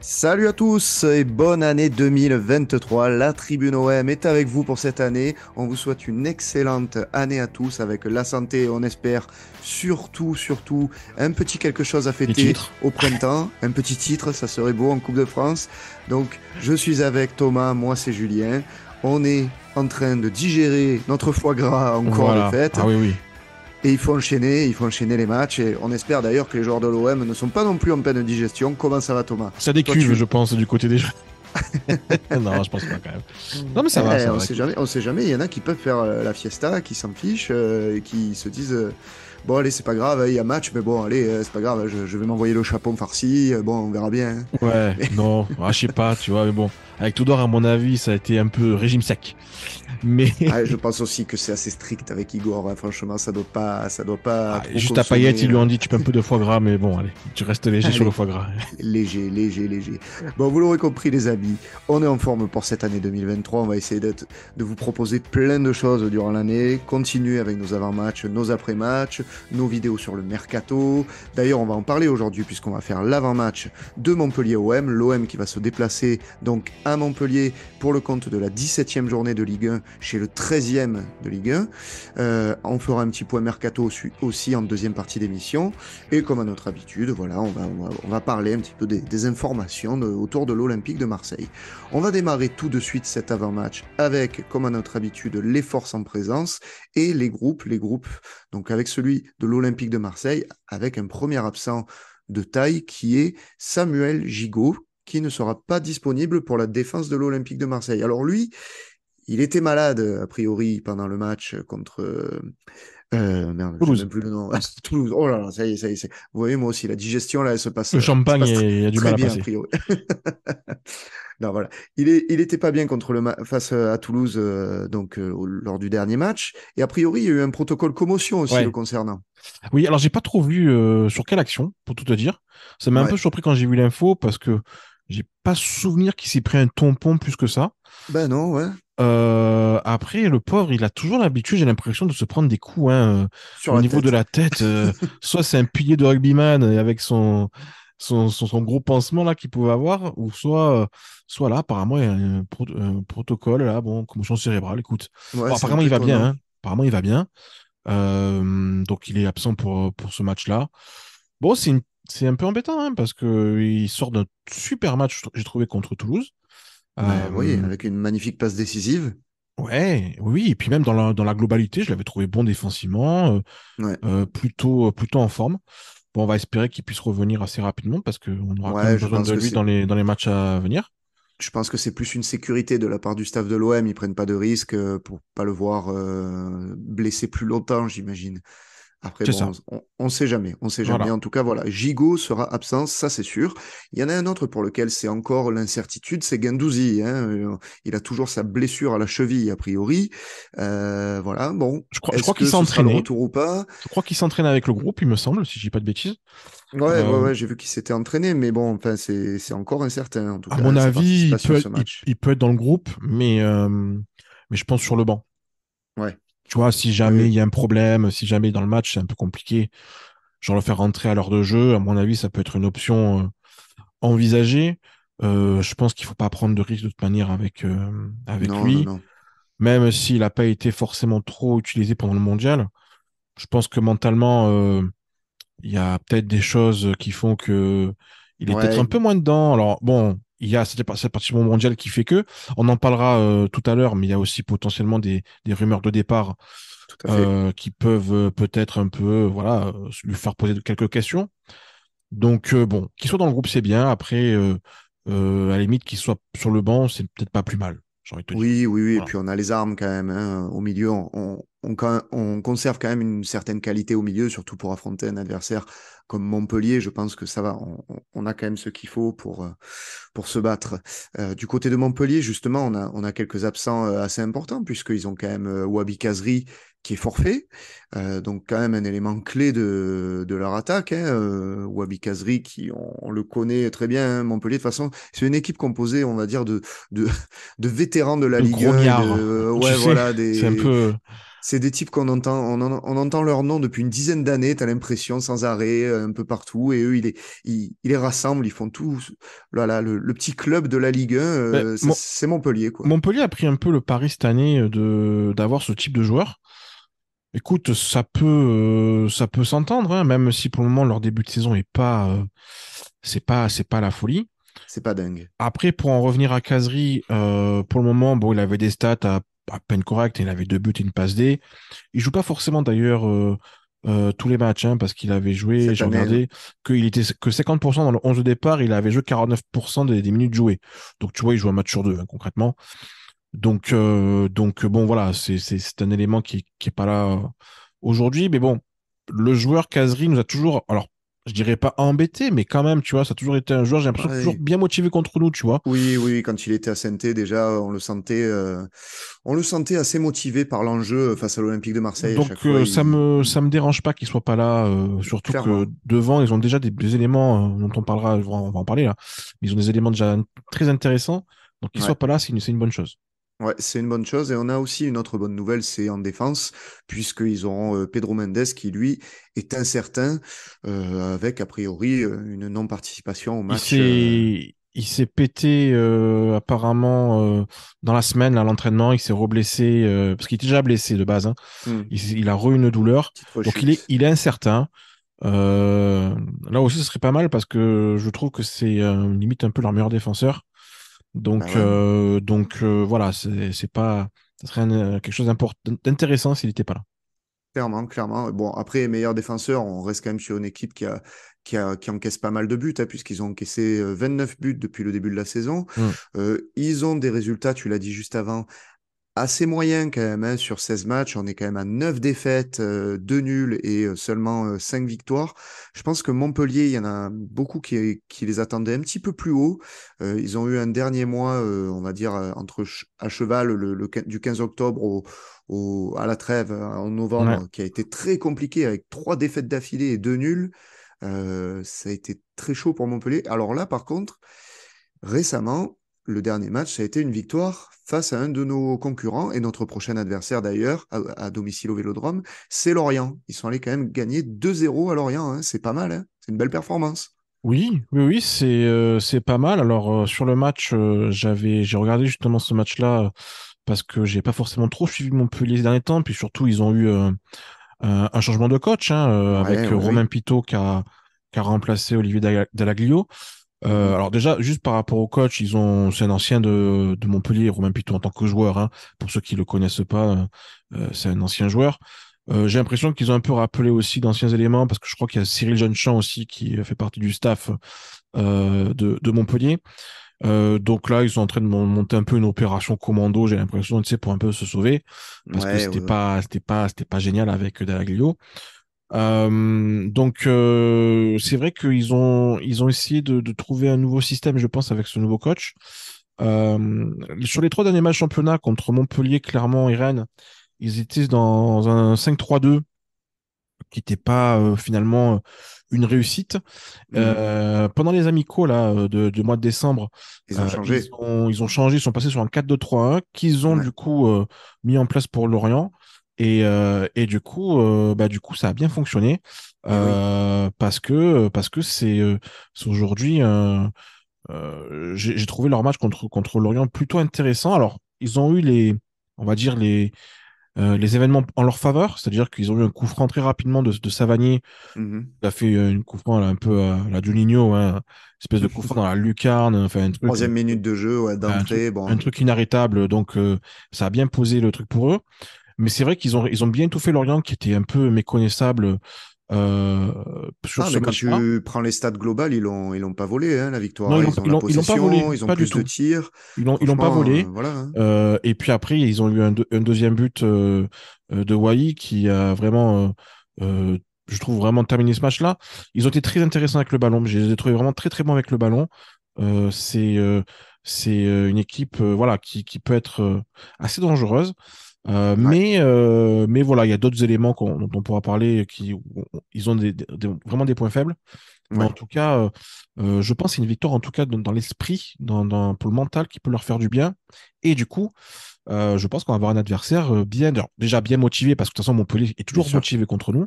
Salut à tous et bonne année 2023. La Tribune OM est avec vous pour cette année. On vous souhaite une excellente année à tous avec la santé. On espère surtout un petit quelque chose à Les fêter titres. au printemps. Un petit titre, ça serait beau en Coupe de France. Donc je suis avec Thomas, moi c'est Julien. On est en train de digérer notre foie gras encore de Voilà. fête. Ah oui, oui. Et il faut enchaîner les matchs. Et on espère d'ailleurs que les joueurs de l'OM ne sont pas non plus en pleine digestion. Comment ça va, Thomas? Ça Toi, décuve, tu, je pense, du côté des jeux. Non, je pense pas quand même. Non, mais ça va, écoute. On sait jamais. Il y en a qui peuvent faire la fiesta, qui s'en fichent, et qui se disent bon, allez, c'est pas grave, il y a match, mais bon, allez, c'est pas grave, je vais m'envoyer le chapeau farci. Bon, on verra bien, hein. Ouais, Mais non, je sais pas, tu vois, mais bon. Avec Tudor, à mon avis, ça a été un peu régime sec. Mais je pense aussi que c'est assez strict avec Igor, hein. Franchement, ça doit pas trop juste à Payet, consommer. ils lui ont dit, tu peux un peu de foie gras, mais bon, allez, tu restes léger sur le Allez, foie gras. léger. Bon, vous l'aurez compris, les amis, on est en forme pour cette année 2023. On va essayer de vous proposer plein de choses durant l'année. Continuer avec nos avant-matchs, nos après-matchs, nos vidéos sur le mercato. D'ailleurs, on va en parler aujourd'hui puisqu'on va faire l'avant-match de Montpellier OM. L'OM qui va se déplacer donc à Montpellier pour le compte de la 17e journée de Ligue 1 chez le 13e de Ligue 1. On fera un petit point mercato aussi en deuxième partie d'émission. Et comme à notre habitude, voilà, on va parler un petit peu des informations autour de l'Olympique de Marseille. On va démarrer tout de suite cet avant-match avec, comme à notre habitude, les forces en présence et les groupes, donc avec celui de l'Olympique de Marseille, avec un premier absent de taille qui est Samuel Gigot, qui ne sera pas disponible pour la défense de l'Olympique de Marseille. Alors lui, il était malade, a priori, pendant le match contre, merde, j'ai Toulouse. même plus le nom. Toulouse. Oh là là, ça y est. Vous voyez, moi aussi, la digestion, là, Le se champagne, passe il y a du mal très à bien, a passer. priori. Non, voilà. Il était pas bien contre face à Toulouse, lors du dernier match. Et a priori, il y a eu un protocole commotion aussi le Ouais. concernant. Oui, alors j'ai pas trop vu sur quelle action, pour tout te dire. Ça m'a un Ouais. peu surpris quand j'ai vu l'info parce que j'ai pas souvenir qu'il s'est pris un tampon plus que ça. Ben non, ouais. Après, le pauvre, il a toujours l'habitude, j'ai l'impression, de se prendre des coups Sur au la niveau de tête. la tête. Soit c'est un pilier de rugbyman avec son gros pansement là qu'il pouvait avoir, ou soit là, apparemment, il y a un protocole, là, bon, commotion cérébrale, écoute. Ouais, Bon, c'est un apparemment, peu il va bien, étonnant. hein. Apparemment, il va bien. Donc, il est absent pour ce match-là. Bon, c'est un peu embêtant, hein, parce que il sort d'un super match, j'ai trouvé, contre Toulouse. Ben oui, Euh, avec une magnifique passe décisive. Ouais, oui, et puis même dans la globalité, je l'avais trouvé bon défensivement, Ouais. plutôt en forme. Bon, on va espérer qu'il puisse revenir assez rapidement parce qu'on aura quand même Ouais, besoin de lui dans les matchs à venir. je pense que c'est plus une sécurité de la part du staff de l'OM. Ils prennent pas de risques pour pas le voir blessé plus longtemps, j'imagine. Après, C'est bon, ça. on sait jamais, on sait jamais. Voilà. En tout cas, voilà, Gigot sera absent, ça c'est sûr. Il y en a un autre pour lequel c'est encore l'incertitude, c'est Guendouzi, hein. Il a toujours sa blessure à la cheville, a priori. Voilà, bon, Je est-ce crois qu'il que s'est ce sera le entraîné. retour ou pas? Je crois qu'il s'entraîne avec le groupe, il me semble, si je dis pas de bêtises. Euh, Ouais, j'ai vu qu'il s'était entraîné, mais bon, enfin, c'est encore incertain, en tout à cas, mon hein, sa avis, il participation à peut, ce il, match. il peut être dans le groupe, mais je pense sur le banc. Ouais, Tu vois, si jamais oui, il y a un problème, si jamais dans le match c'est un peu compliqué, genre le faire rentrer à l'heure de jeu, à mon avis, ça peut être une option envisagée. Je pense qu'il faut pas prendre de risque de toute manière avec lui, non. même s'il n'a pas été forcément trop utilisé pendant le mondial. Je pense que mentalement, il y a peut-être des choses qui font que il est peut-être un Ouais, peu moins dedans. Alors bon, il y a cette partie mondiale qui fait que, on en parlera tout à l'heure, mais il y a aussi potentiellement des rumeurs de départ tout à fait. qui peuvent peut-être un peu, voilà, lui faire poser quelques questions. Donc bon, qu'il soit dans le groupe, c'est bien. Après, à la limite, qu'il soit sur le banc, c'est peut-être pas plus mal, j'ai envie de te dire. Oui, et Voilà. puis on a les armes quand même, hein. Au milieu, on conserve quand même une certaine qualité au milieu, surtout pour affronter un adversaire comme Montpellier. Je pense que ça va, on a quand même ce qu'il faut pour se battre. Du côté de Montpellier, justement, on a quelques absents assez importants, puisqu'ils ont quand même Wabi Kazri qui est forfait, donc quand même un élément clé de leur attaque, hein. Wabi Kazri, on le connaît très bien, hein. Montpellier, de toute façon, c'est une équipe composée, on va dire, de vétérans de la De Ligue gros 1 et miards, tu ouais, sais, voilà, c'est un peu. C'est des types qu'on entend, on entend leur nom depuis une dizaine d'années, tu as l'impression, sans arrêt, un peu partout. Et eux, ils les rassemblent, ils font tout. Voilà, le petit club de la Ligue 1, Ben, c'est Montpellier, quoi. Montpellier a pris un peu le pari cette année d'avoir ce type de joueur. Écoute, ça peut s'entendre, hein, même si pour le moment leur début de saison est pas, c'est pas la folie. C'est pas dingue. Après, pour en revenir à Casery, pour le moment, bon, il avait des stats à peine correctes. Il avait 2 buts et une passe D. Il joue pas forcément d'ailleurs tous les matchs, hein, parce qu'il avait joué, Cette j'ai année, regardé, qu'il était que 50% dans le 11 de départ, il avait joué 49% des minutes jouées. Donc tu vois, il joue un match sur deux, hein, concrètement. Donc bon, voilà, c'est un élément qui est pas là aujourd'hui. Mais bon, le joueur Casery nous a toujours, alors, je dirais pas embêté, mais quand même, tu vois, ça a toujours été un joueur, j'ai l'impression, toujours ouais. bien motivé contre nous, tu vois. Oui, oui, quand il était à saint déjà, on le sentait assez motivé par l'enjeu face à l'Olympique de Marseille. À chaque Donc fois, ça me dérange pas qu'il soit pas là, surtout que clairement. devant, ils ont déjà des éléments dont on parlera, on va en parler là. Mais ils ont des éléments déjà très intéressants. Donc qu'il Ouais. soit pas là, c'est une bonne chose. Ouais, c'est une bonne chose. Et on a aussi une autre bonne nouvelle, c'est en défense, puisqu'ils auront Pedro Mendes qui, lui, est incertain, avec, a priori, une non-participation au match. Il s'est pété apparemment dans la semaine là, à l'entraînement. Il s'est reblessé parce qu'il était déjà blessé de base, hein. Hmm, Il a re une douleur, petite donc rechute. il est incertain. Là aussi, ce serait pas mal parce que je trouve que c'est limite un peu leur meilleur défenseur. Bah ouais, Voilà, c'est pas, ça serait quelque chose d'intéressant s'il n'était pas là. clairement, clairement. Bon, après, meilleur défenseur, on reste quand même sur une équipe qui encaisse pas mal de buts, hein, puisqu'ils ont encaissé 29 buts depuis le début de la saison. Hmm. Ils ont des résultats, tu l'as dit juste avant, assez moyen quand même, hein, sur 16 matchs. On est quand même à 9 défaites, 2 nuls et seulement 5 victoires. Je pense que Montpellier, il y en a beaucoup qui les attendaient un petit peu plus haut. Ils ont eu un dernier mois, on va dire, à cheval du 15 octobre à la trêve en Ouais. novembre, qui a été très compliqué avec 3 défaites d'affilée et 2 nuls. Ça a été très chaud pour Montpellier. Alors là, par contre, récemment, le dernier match, ça a été une victoire face à un de nos concurrents et notre prochain adversaire d'ailleurs, à domicile au Vélodrome, c'est Lorient. Ils sont allés quand même gagner 2-0 à Lorient, hein. C'est pas mal, hein. C'est une belle performance. Oui, c'est pas mal. Alors sur le match, j'ai regardé justement ce match-là parce que j'ai pas forcément trop suivi Montpellier ces derniers temps. Puis surtout, ils ont eu un changement de coach, hein, Ouais, avec ouais, Romain oui. Pitot qui a remplacé Olivier Dallaglio. Mhm. Alors déjà, juste par rapport au coach, c'est un ancien de Montpellier, Romain Pitot en tant que joueur, hein. Pour ceux qui le connaissent pas, c'est un ancien joueur. J'ai l'impression qu'ils ont un peu rappelé aussi d'anciens éléments parce que je crois qu'il y a Cyril Jeunechamp aussi qui fait partie du staff de Montpellier. Donc là, ils sont en train de monter un peu une opération commando, j'ai l'impression, tu sais, pour un peu se sauver parce que Ouais, ouais, ouais. c'était pas génial avec Dallaglio. C'est vrai ils ont essayé de trouver un nouveau système, je pense, avec ce nouveau coach. Sur les 3 derniers matchs championnat contre Montpellier, Clermont et Rennes, ils étaient dans un 5-3-2 qui n'était pas finalement une réussite. Mhm. Pendant les amicaux là de mois de décembre, Ils ont changé. ils ont changé, ils sont passés sur un 4-2-3-1 qu'ils ont Ouais. du coup mis en place pour Lorient. Et du coup, ça a bien fonctionné Et oui. parce que c'est aujourd'hui j'ai trouvé leur match contre Lorient plutôt intéressant. Alors, ils ont eu on va dire les événements en leur faveur, c'est-à-dire qu'ils ont eu un coup franc très rapidement de Savanier. Mhm. Il a fait une coup franc là, un peu à la Juninho, hein, espèce de coup franc dans la lucarne, enfin Troisième minute de jeu, ouais, d'entrée. un Bon, truc inarrêtable. Donc ça a bien posé le truc pour eux. Mais c'est vrai ils ont bien étouffé Lorient qui était un peu méconnaissable euh, sur ah, ce mais quand match-là. tu prends les stats globales, ils l'ont pas volé, hein, la victoire, hein. Ils ont la Ils l'ont pas volé, possession, ils ont pas du plus de tout. tirs. Ils l'ont pas Franchement, volé. voilà, hein. Et puis après, ils ont eu un deuxième but de Wai qui a vraiment, je trouve, vraiment terminé ce match-là. Ils ont été très intéressants avec le ballon. Je les ai trouvés vraiment très très bons avec le ballon. Euh, c'est euh, c'est une équipe voilà qui peut être assez dangereuse. Ouais, Mais voilà, il y a d'autres éléments dont on pourra parler ils ont vraiment des points faibles. Mais en ouais. tout cas, je pense que c'est une victoire, en tout cas, dans l'esprit, pour le mental, qui peut leur faire du bien. Et du coup, je pense qu'on va avoir un adversaire alors, déjà bien motivé, parce que de toute façon, Montpellier est Bien toujours sûr, motivé contre nous.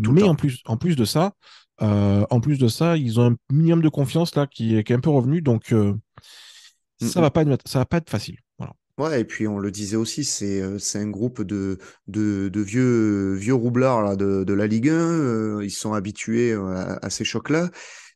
tout le Mais temps. en plus de ça, ils ont un minimum de confiance là qui est un peu revenu. Donc, Mm, ça va mm. pas être, ça va pas être facile. Voilà. Ouais, et puis on le disait aussi, c'est un groupe de vieux roublards là, de la Ligue 1. Ils sont habitués à ces chocs-là.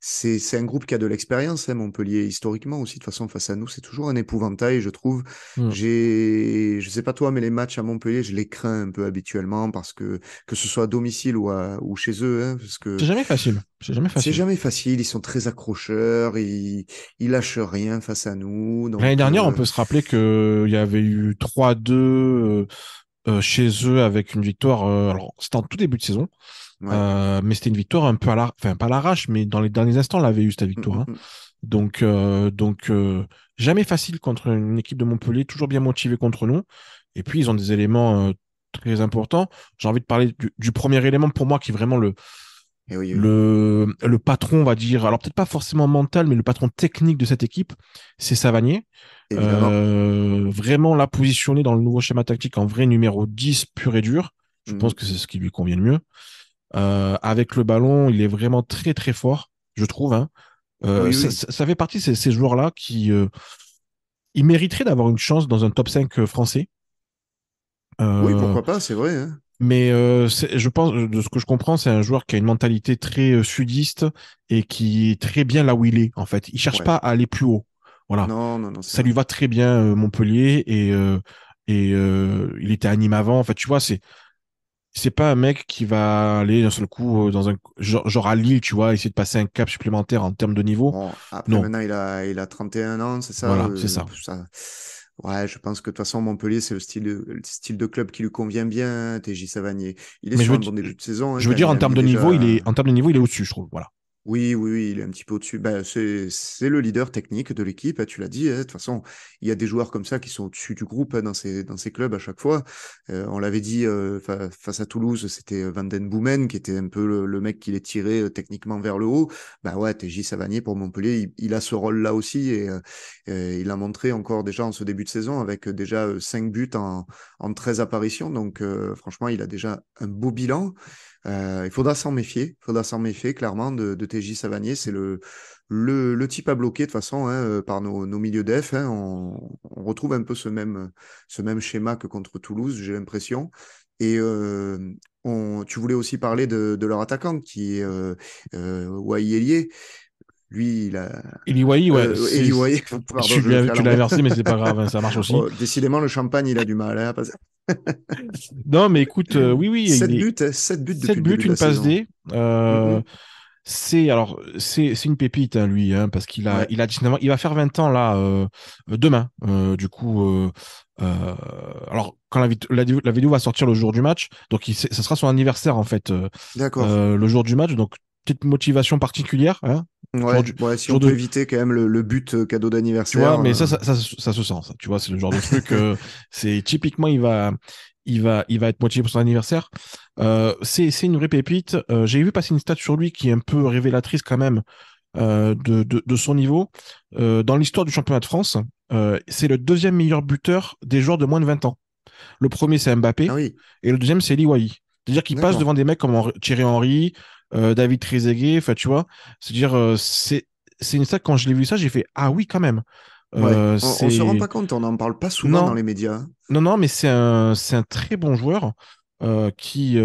C'est un groupe qui a de l'expérience, hein, Montpellier, historiquement aussi. De toute façon, face à nous, c'est toujours un épouvantail, je trouve. Mm. Je sais pas toi, mais les matchs à Montpellier, je les crains un peu habituellement parce que ce soit à domicile ou chez eux, hein, parce C'est que jamais facile. C'est jamais c'est facile. jamais facile. Ils sont très accrocheurs, ils lâchent rien face à nous. L'année Donc, dernière, on peut se rappeler qu'il y avait eu 3-2 chez eux avec une victoire. Alors, c'était en tout début de saison, ouais. mais c'était une victoire un peu enfin, pas à l'arrache, mais dans les derniers instants, on l'avait eu, cette Mm, victoire, mm, hein. mm. Donc, jamais facile contre une équipe de Montpellier, toujours bien motivée contre nous. Et puis, ils ont des éléments très importants. J'ai envie de parler du premier élément pour moi, qui est vraiment Eh oui, oui, le patron, on va dire, alors peut-être pas forcément mental, mais le patron technique de cette équipe, c'est Savanier. évidemment. Vraiment là positionné dans le nouveau schéma tactique en vrai numéro 10 pur et dur. Je pense Mhm. que c'est ce qui lui convient le mieux. Avec le ballon, il est vraiment très très fort, je trouve, hein. Oui, oui. Ça fait partie de ces joueurs-là qui ils mériteraient d'avoir une chance dans un top 5 français. Oui, Euh, pourquoi pas, c'est vrai, hein. mais je pense, de ce que je comprends, c'est un joueur qui a une mentalité très sudiste et qui est très bien là où il est, en fait. Il cherche Ouais. pas à aller plus haut. Voilà. Non, non, non, c'est Ça lui vrai. va très bien, Montpellier, et il était à Nîmes avant. En fait, tu vois, c'est pas un mec qui va aller d'un seul coup dans un genre à Lille, tu vois, essayer de passer un cap supplémentaire en termes de niveau. Bon, après Non, maintenant, il a 31 ans, c'est ça, voilà, c'est ça. ça. Ouais, je pense que de toute façon, Montpellier, c'est le style de club qui lui convient bien, hein, TJ Savanier. Il est Mais sur un bon début de saison, hein, je veux quand même. dire, Il en a termes mis de niveau, déjà. il est au-dessus, je trouve. Voilà. Oui, oui, oui, il est un petit peu au-dessus. Ben, c'est le leader technique de l'équipe, hein, tu l'as dit, hein. De toute façon, il y a des joueurs comme ça qui sont au-dessus du groupe, hein, dans ces clubs à chaque fois. On l'avait dit face à Toulouse, c'était Van Den Boomen qui était un peu le mec qui les tirait techniquement vers le haut. Ben ouais, TJ Savanier pour Montpellier, il a ce rôle-là aussi et il a montré encore déjà en ce début de saison avec déjà 5 buts en 13 apparitions. Donc franchement, il a déjà un beau bilan. Il faudra s'en méfier clairement de TJ Savanier. C'est le type à bloquer de toute façon, hein, par nos milieux def, hein. On retrouve un peu ce même schéma que contre Toulouse, j'ai l'impression. Et tu voulais aussi parler de leur attaquant qui est Waï. Lui, il a. Eliwaï, ouais, Eli Waï, pardon, je le fais à tu l'as l'envers. inversé, mais c'est pas grave, hein, ça marche aussi. Oh, décidément, le champagne, il a du mal, hein, à passer. Non, mais écoute, oui, oui, il 7 est buts, hein, 7 buts 7 depuis le buts, début de une la passe saison. D. Mm, mm. C'est une pépite, hein, lui, hein, parce Ouais, il a 19 ans, il va faire 20 ans là demain. Du coup, euh, alors quand la vidéo va sortir le jour du match, donc ça sera son anniversaire en fait, d'accord. le jour du match, donc petite motivation particulière, hein, jour Ouais, du ouais, si on jour peut de, éviter quand même le but cadeau tu vois, d'anniversaire. mais ça se sent, ça, tu vois, c'est le genre de truc, c'est typiquement, il va être motivé pour son anniversaire. C'est une vraie pépite. J'ai vu passer une stat sur lui qui est un peu révélatrice quand même de son niveau. Dans l'histoire du championnat de France, c'est le deuxième meilleur buteur des joueurs de moins de 20 ans. Le premier, c'est Ah Mbappé, oui, et le deuxième, c'est Liwahi. C'est-à-dire qu'il passe d'accord. devant des mecs comme Thierry Henry, David Trezeguet, enfin, tu vois. C'est-à-dire, c'est une stat, quand je l'ai vu ça, j'ai fait, ah oui, quand même. Ouais, on se rend C'est pas compte, on n'en parle pas souvent dans non, les médias, hein. non, mais c'est un très bon joueur qui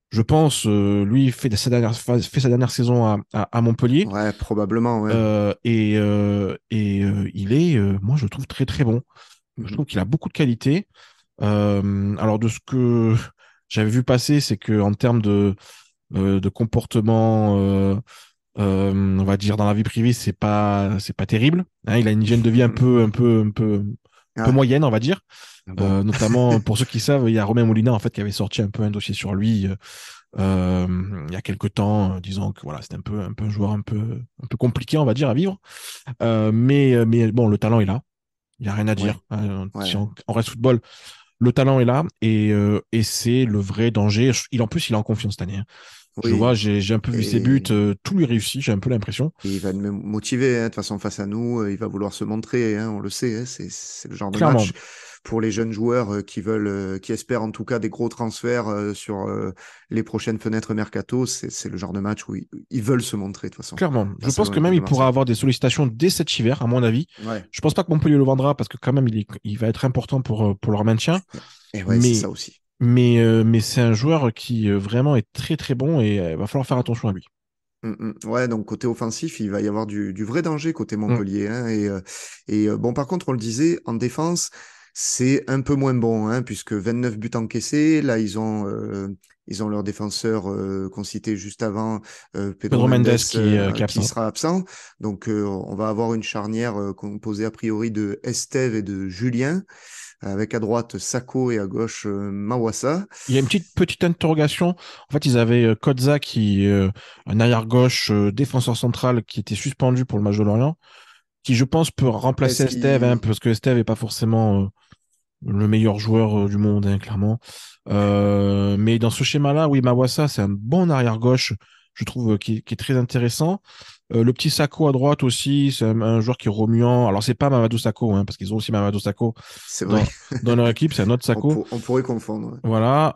je pense, lui fait sa dernière saison à Montpellier. Ouais, probablement, ouais. Il est, moi, je le trouve très très bon. Je Mhm. trouve qu'il a beaucoup de qualité. Alors, de ce que j'avais vu passer, c'est que en termes de comportement, on va dire dans la vie privée, c'est pas terrible, hein. Il a une hygiène de vie un peu Ah, moyenne, on va dire. bon. Notamment, pour ceux qui savent, il y a Romain Molina en fait qui avait sorti un peu un dossier sur lui il y a quelques temps, disant que voilà, c'était un peu un joueur un peu compliqué, on va dire, à vivre. Mais bon, le talent est là. Il n'y a rien à Ouais, dire. Si ouais. on reste football, le talent est là et c'est le vrai danger. En plus, il est en confiance cette année, hein. Je vois, Oui. j'ai un peu vu ses buts, Et, tout lui réussit, j'ai un peu l'impression. et il va nous motiver, hein. De toute façon, face à nous, il va vouloir se montrer, hein, on le sait, hein. C'est le genre de Clairement, match pour les jeunes joueurs qui veulent, qui espèrent en tout cas des gros transferts sur les prochaines fenêtres mercato. C'est le genre de match où ils veulent se montrer, de toute façon. clairement. Je Face à pense que l'Olympique même de il pourra Marseille. avoir des sollicitations dès cet hiver, à mon avis. Ouais. Je pense pas que Montpellier le vendra parce que quand même il va être important pour leur maintien. Et ouais, c'est Mais, ça aussi. mais c'est un joueur qui vraiment est très très bon et il va falloir faire attention à lui. Ouais, donc côté offensif, il va y avoir du vrai danger côté Mm. Montpellier, hein, bon, par contre, on le disait, en défense, c'est un peu moins bon, hein, puisque 29 buts encaissés. Là, ils ont leur défenseur qu'on citait juste avant, Pedro Pedro Mendes, Mendes qui est qui absent. sera absent. Donc, on va avoir une charnière composée a priori de Estève et de Julien, avec à droite Sako et à gauche Mawassa. Il y a une petite interrogation. En fait, ils avaient Kodza un arrière-gauche défenseur central qui était suspendu pour le match de Lorient, qui je pense peut remplacer Est-ce Estève, hein, qu'il... parce que Estève est pas forcément le meilleur joueur du monde, hein, clairement. Mais dans ce schéma-là, oui, Mawassa, c'est un bon arrière-gauche, je trouve, qui est très intéressant. Le petit Sako à droite aussi, c'est un joueur qui est remuant. Alors, c'est pas Mamadou Sakho, hein, parce qu'ils ont aussi Mamadou Sakho C'est vrai. dans, dans leur équipe, c'est un autre Sakho. On pourrait confondre. Ouais. Voilà.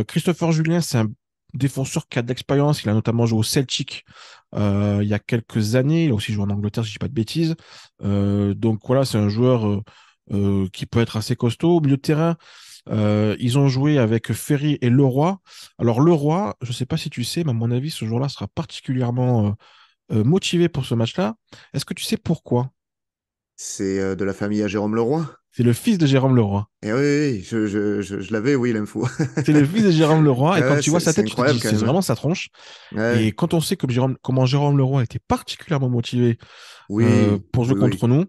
Christopher Julien, c'est un défenseur qui a de l'expérience. Il a notamment joué au Celtic il y a quelques années. Il a aussi joué en Angleterre, si je dis pas de bêtises. Donc voilà, c'est un joueur qui peut être assez costaud. Au milieu de terrain, ils ont joué avec Ferry et Leroy. Alors Leroy, je sais pas si tu sais, mais à mon avis, ce joueur-là sera particulièrement motivé pour ce match-là. Est-ce que tu sais pourquoi? C'est de la famille à Jérôme Leroy. C'est le fils de Jérôme Leroy. Et oui, oui, je l'avais, oui, l'info. C'est le fils de Jérôme Leroy. Et quand Ouais, tu vois sa c'est tête, tu te incroyable dis, quand c'est même, hein. vraiment sa tronche. Et Ouais. quand on sait que comment Jérôme Leroy était particulièrement motivé Oui, pour jouer oui, contre oui. nous,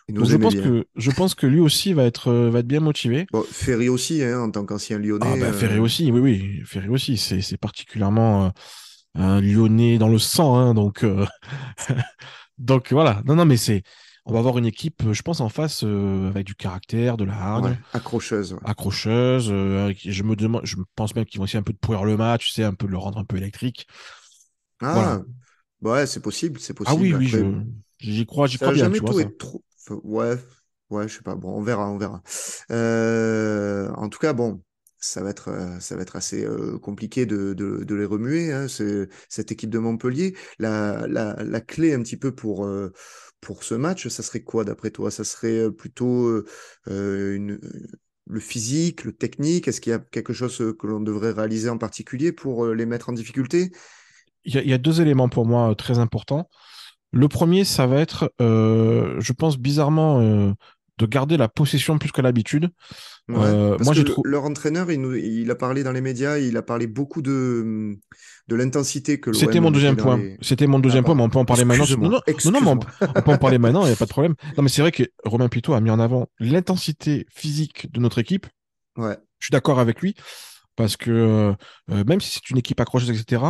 Il donc nous aimait bien. je pense que lui aussi va être bien motivé. Bon, Ferry aussi, hein, en tant qu'ancien Ah Lyonnais. ben Ferré aussi, oui, oui, Ferré aussi, c'est particulièrement un Lyonnais dans le sang, hein, donc donc voilà. Non, non, mais on va avoir une équipe, je pense, en face avec du caractère, de la Ouais, hargne, accrocheuse. Ouais. accrocheuse. Je me pense même qu'ils vont essayer un peu de pourrir le match, tu sais, un peu de le rendre un peu électrique. Voilà. Ah, bah ouais, c'est possible, c'est Ah oui, possible. oui, Après, j'y ça crois n'a bien, tu jamais vois tout ça. été trop. Enfin, ouais, ouais, je sais pas. Bon, on verra, on verra. En tout cas, bon, ça va être assez compliqué de les remuer, hein, cette équipe de Montpellier. La clé un petit peu pour ce match, ça serait quoi d'après toi? Ça serait plutôt le physique, le technique? Est-ce qu'il y a quelque chose que l'on devrait réaliser en particulier pour les mettre en difficulté? Il y a deux éléments pour moi très importants. Le premier, ça va être, je pense bizarrement, de garder la possession plus que l'habitude. Ouais, parce Moi, que j'ai trouvé. leur entraîneur, il a parlé dans les médias, il a parlé beaucoup de l'intensité que C'était l'OM mon mettait deuxième dans point. les... C'était mon Ah, deuxième point, mais pardon. on peut en parler maintenant. Non, Excuse-moi, non, non, non, mais excuse-moi. on peut en parler maintenant, il n'y a pas de problème. Non, mais c'est vrai que Romain Pito a mis en avant l'intensité physique de notre équipe. Ouais. Je suis d'accord avec lui, parce que même si c'est une équipe accrocheuse, etc.,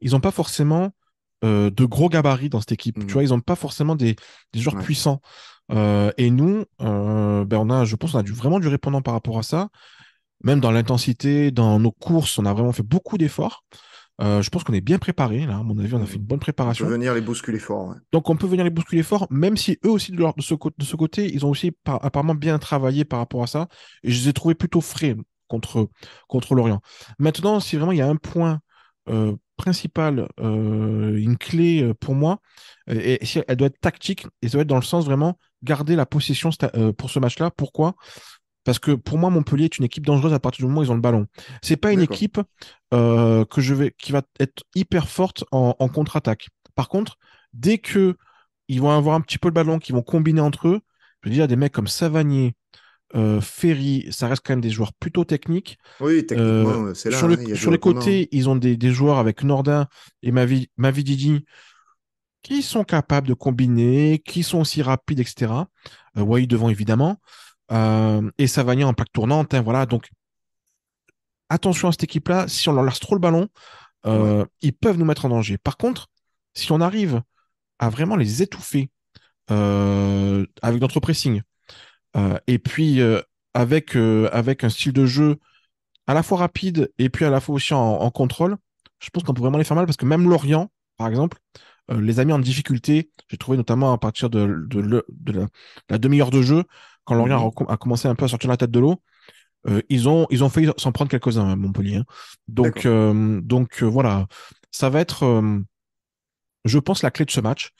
ils n'ont pas forcément de gros gabarits dans cette équipe. Tu Mhm. vois, ils n'ont pas forcément des joueurs Ouais. puissants. Et nous, ben je pense qu'on a vraiment du répondant par rapport à ça. Même dans l'intensité, dans nos courses, on a vraiment fait beaucoup d'efforts. Je pense qu'on est bien préparé, là. À mon avis, on a fait Mhm. une bonne On peut préparation. venir les bousculer fort. Ouais. Donc, on peut venir les bousculer fort, même si eux aussi, de ce côté, ils ont aussi apparemment bien travaillé par rapport à ça. Et je les ai trouvés plutôt frais contre Lorient. Maintenant, si vraiment il y a un point principal, une clé pour moi, et si elle doit être tactique, et ça doit être dans le sens vraiment garder la possession pour ce match-là. Pourquoi? Parce que pour moi, Montpellier est une équipe dangereuse à partir du moment où ils ont le ballon. C'est pas une D'accord. équipe qui va être hyper forte en contre-attaque. Par contre, dès que ils vont avoir un petit peu le ballon, qu'ils vont combiner entre eux, je veux dire, des mecs comme Savanier, Ferry, ça reste quand même des joueurs plutôt techniques. Oui, techniquement, c'est là, hein, il y a du Sur les répondant. côtés, ils ont des joueurs avec Nordin et Mavididi qui sont capables de combiner, qui sont aussi rapides, etc. Wai devant, évidemment. Et Savagnin en plaque tournante, hein, voilà. Donc, attention à cette équipe-là. Si on leur laisse trop le ballon, Ouais. ils peuvent nous mettre en danger. Par contre, si on arrive à vraiment les étouffer avec notre pressing, Et puis, avec un style de jeu à la fois rapide et puis à la fois aussi en contrôle, je pense qu'on peut vraiment les faire mal parce que même Lorient, par exemple, les a mis en difficulté. J'ai trouvé notamment à partir de la demi-heure de jeu, quand Lorient Mhm. a commencé un peu à sortir la tête de l'eau, ils ont failli s'en prendre quelques-uns à Montpellier, hein. Donc, D'accord. voilà, ça va être, je pense, la clé de ce match.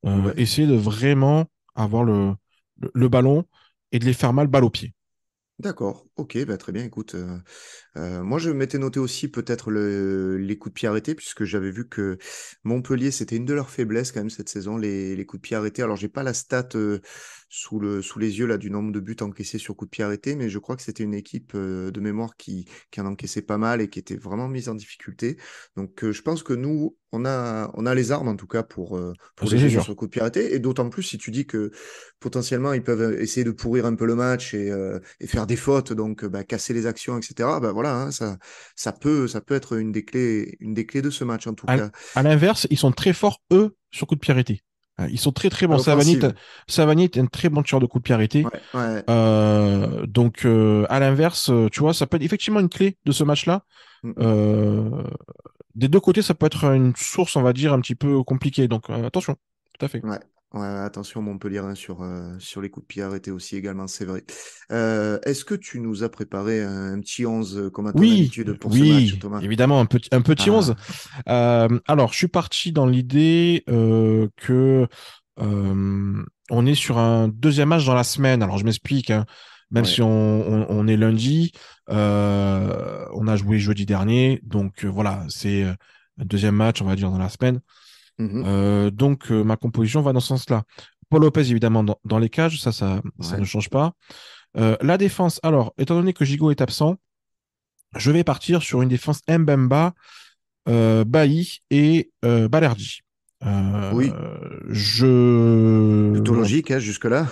Ouais. Essayer de vraiment avoir le ballon et de les faire mal balle au pied. D'accord. Ok, bah, très bien. Écoute, moi, je m'étais noté aussi peut-être les coups de pied arrêtés, puisque j'avais vu que Montpellier, c'était une de leurs faiblesses quand même cette saison, les coups de pied arrêtés. Alors, j'ai pas la stat sous les yeux là du nombre de buts encaissés sur coups de pied arrêtés, mais je crois que c'était une équipe de mémoire qui en encaissait pas mal et qui était vraiment mise en difficulté. Donc, je pense que nous, on a les armes en tout cas pour Ça, les c'est gêner sûr. sur le coup de pied arrêté. Et d'autant plus si tu dis que potentiellement ils peuvent essayer de pourrir un peu le match et faire des fautes, donc bah, casser les actions, etc. Bah voilà, hein, ça peut être une des clés de ce match en tout À, cas. à l'inverse, ils sont très forts, eux, sur coup de pied arrêté. Ils sont très très À bons. l'offensive. Savanier est un très bon tireur de coup de pied arrêté. Ouais, ouais. Donc, à l'inverse, tu vois, ça peut être effectivement une clé de ce match-là. Mm, mm. Euh, des deux côtés, ça peut être une source, on va dire, un petit peu compliquée. Donc, attention, tout à fait. Ouais. Ouais, attention Montpellier hein, sur les coups de pied arrêtés aussi également, c'est vrai. Est-ce que tu nous as préparé un petit 11 comme à ton Oui, habitude pour ce match, oui, Thomas? évidemment, un petit 11. Ah, Alors, je suis parti dans l'idée que on est sur un deuxième match dans la semaine. Alors, je m'explique, hein. Même ouais. si on est lundi, on a joué jeudi dernier. Donc, voilà, c'est un deuxième match, on va dire, dans la semaine. Mhm. Donc, ma composition va dans ce sens-là. Paul Lopez, évidemment, dans les cages, ça ne Ouais. change pas. La défense, alors, étant donné que Gigot est absent, je vais partir sur une défense Mbemba, Bailly et Balerdi. Oui, plutôt Je... logique hein, jusque-là.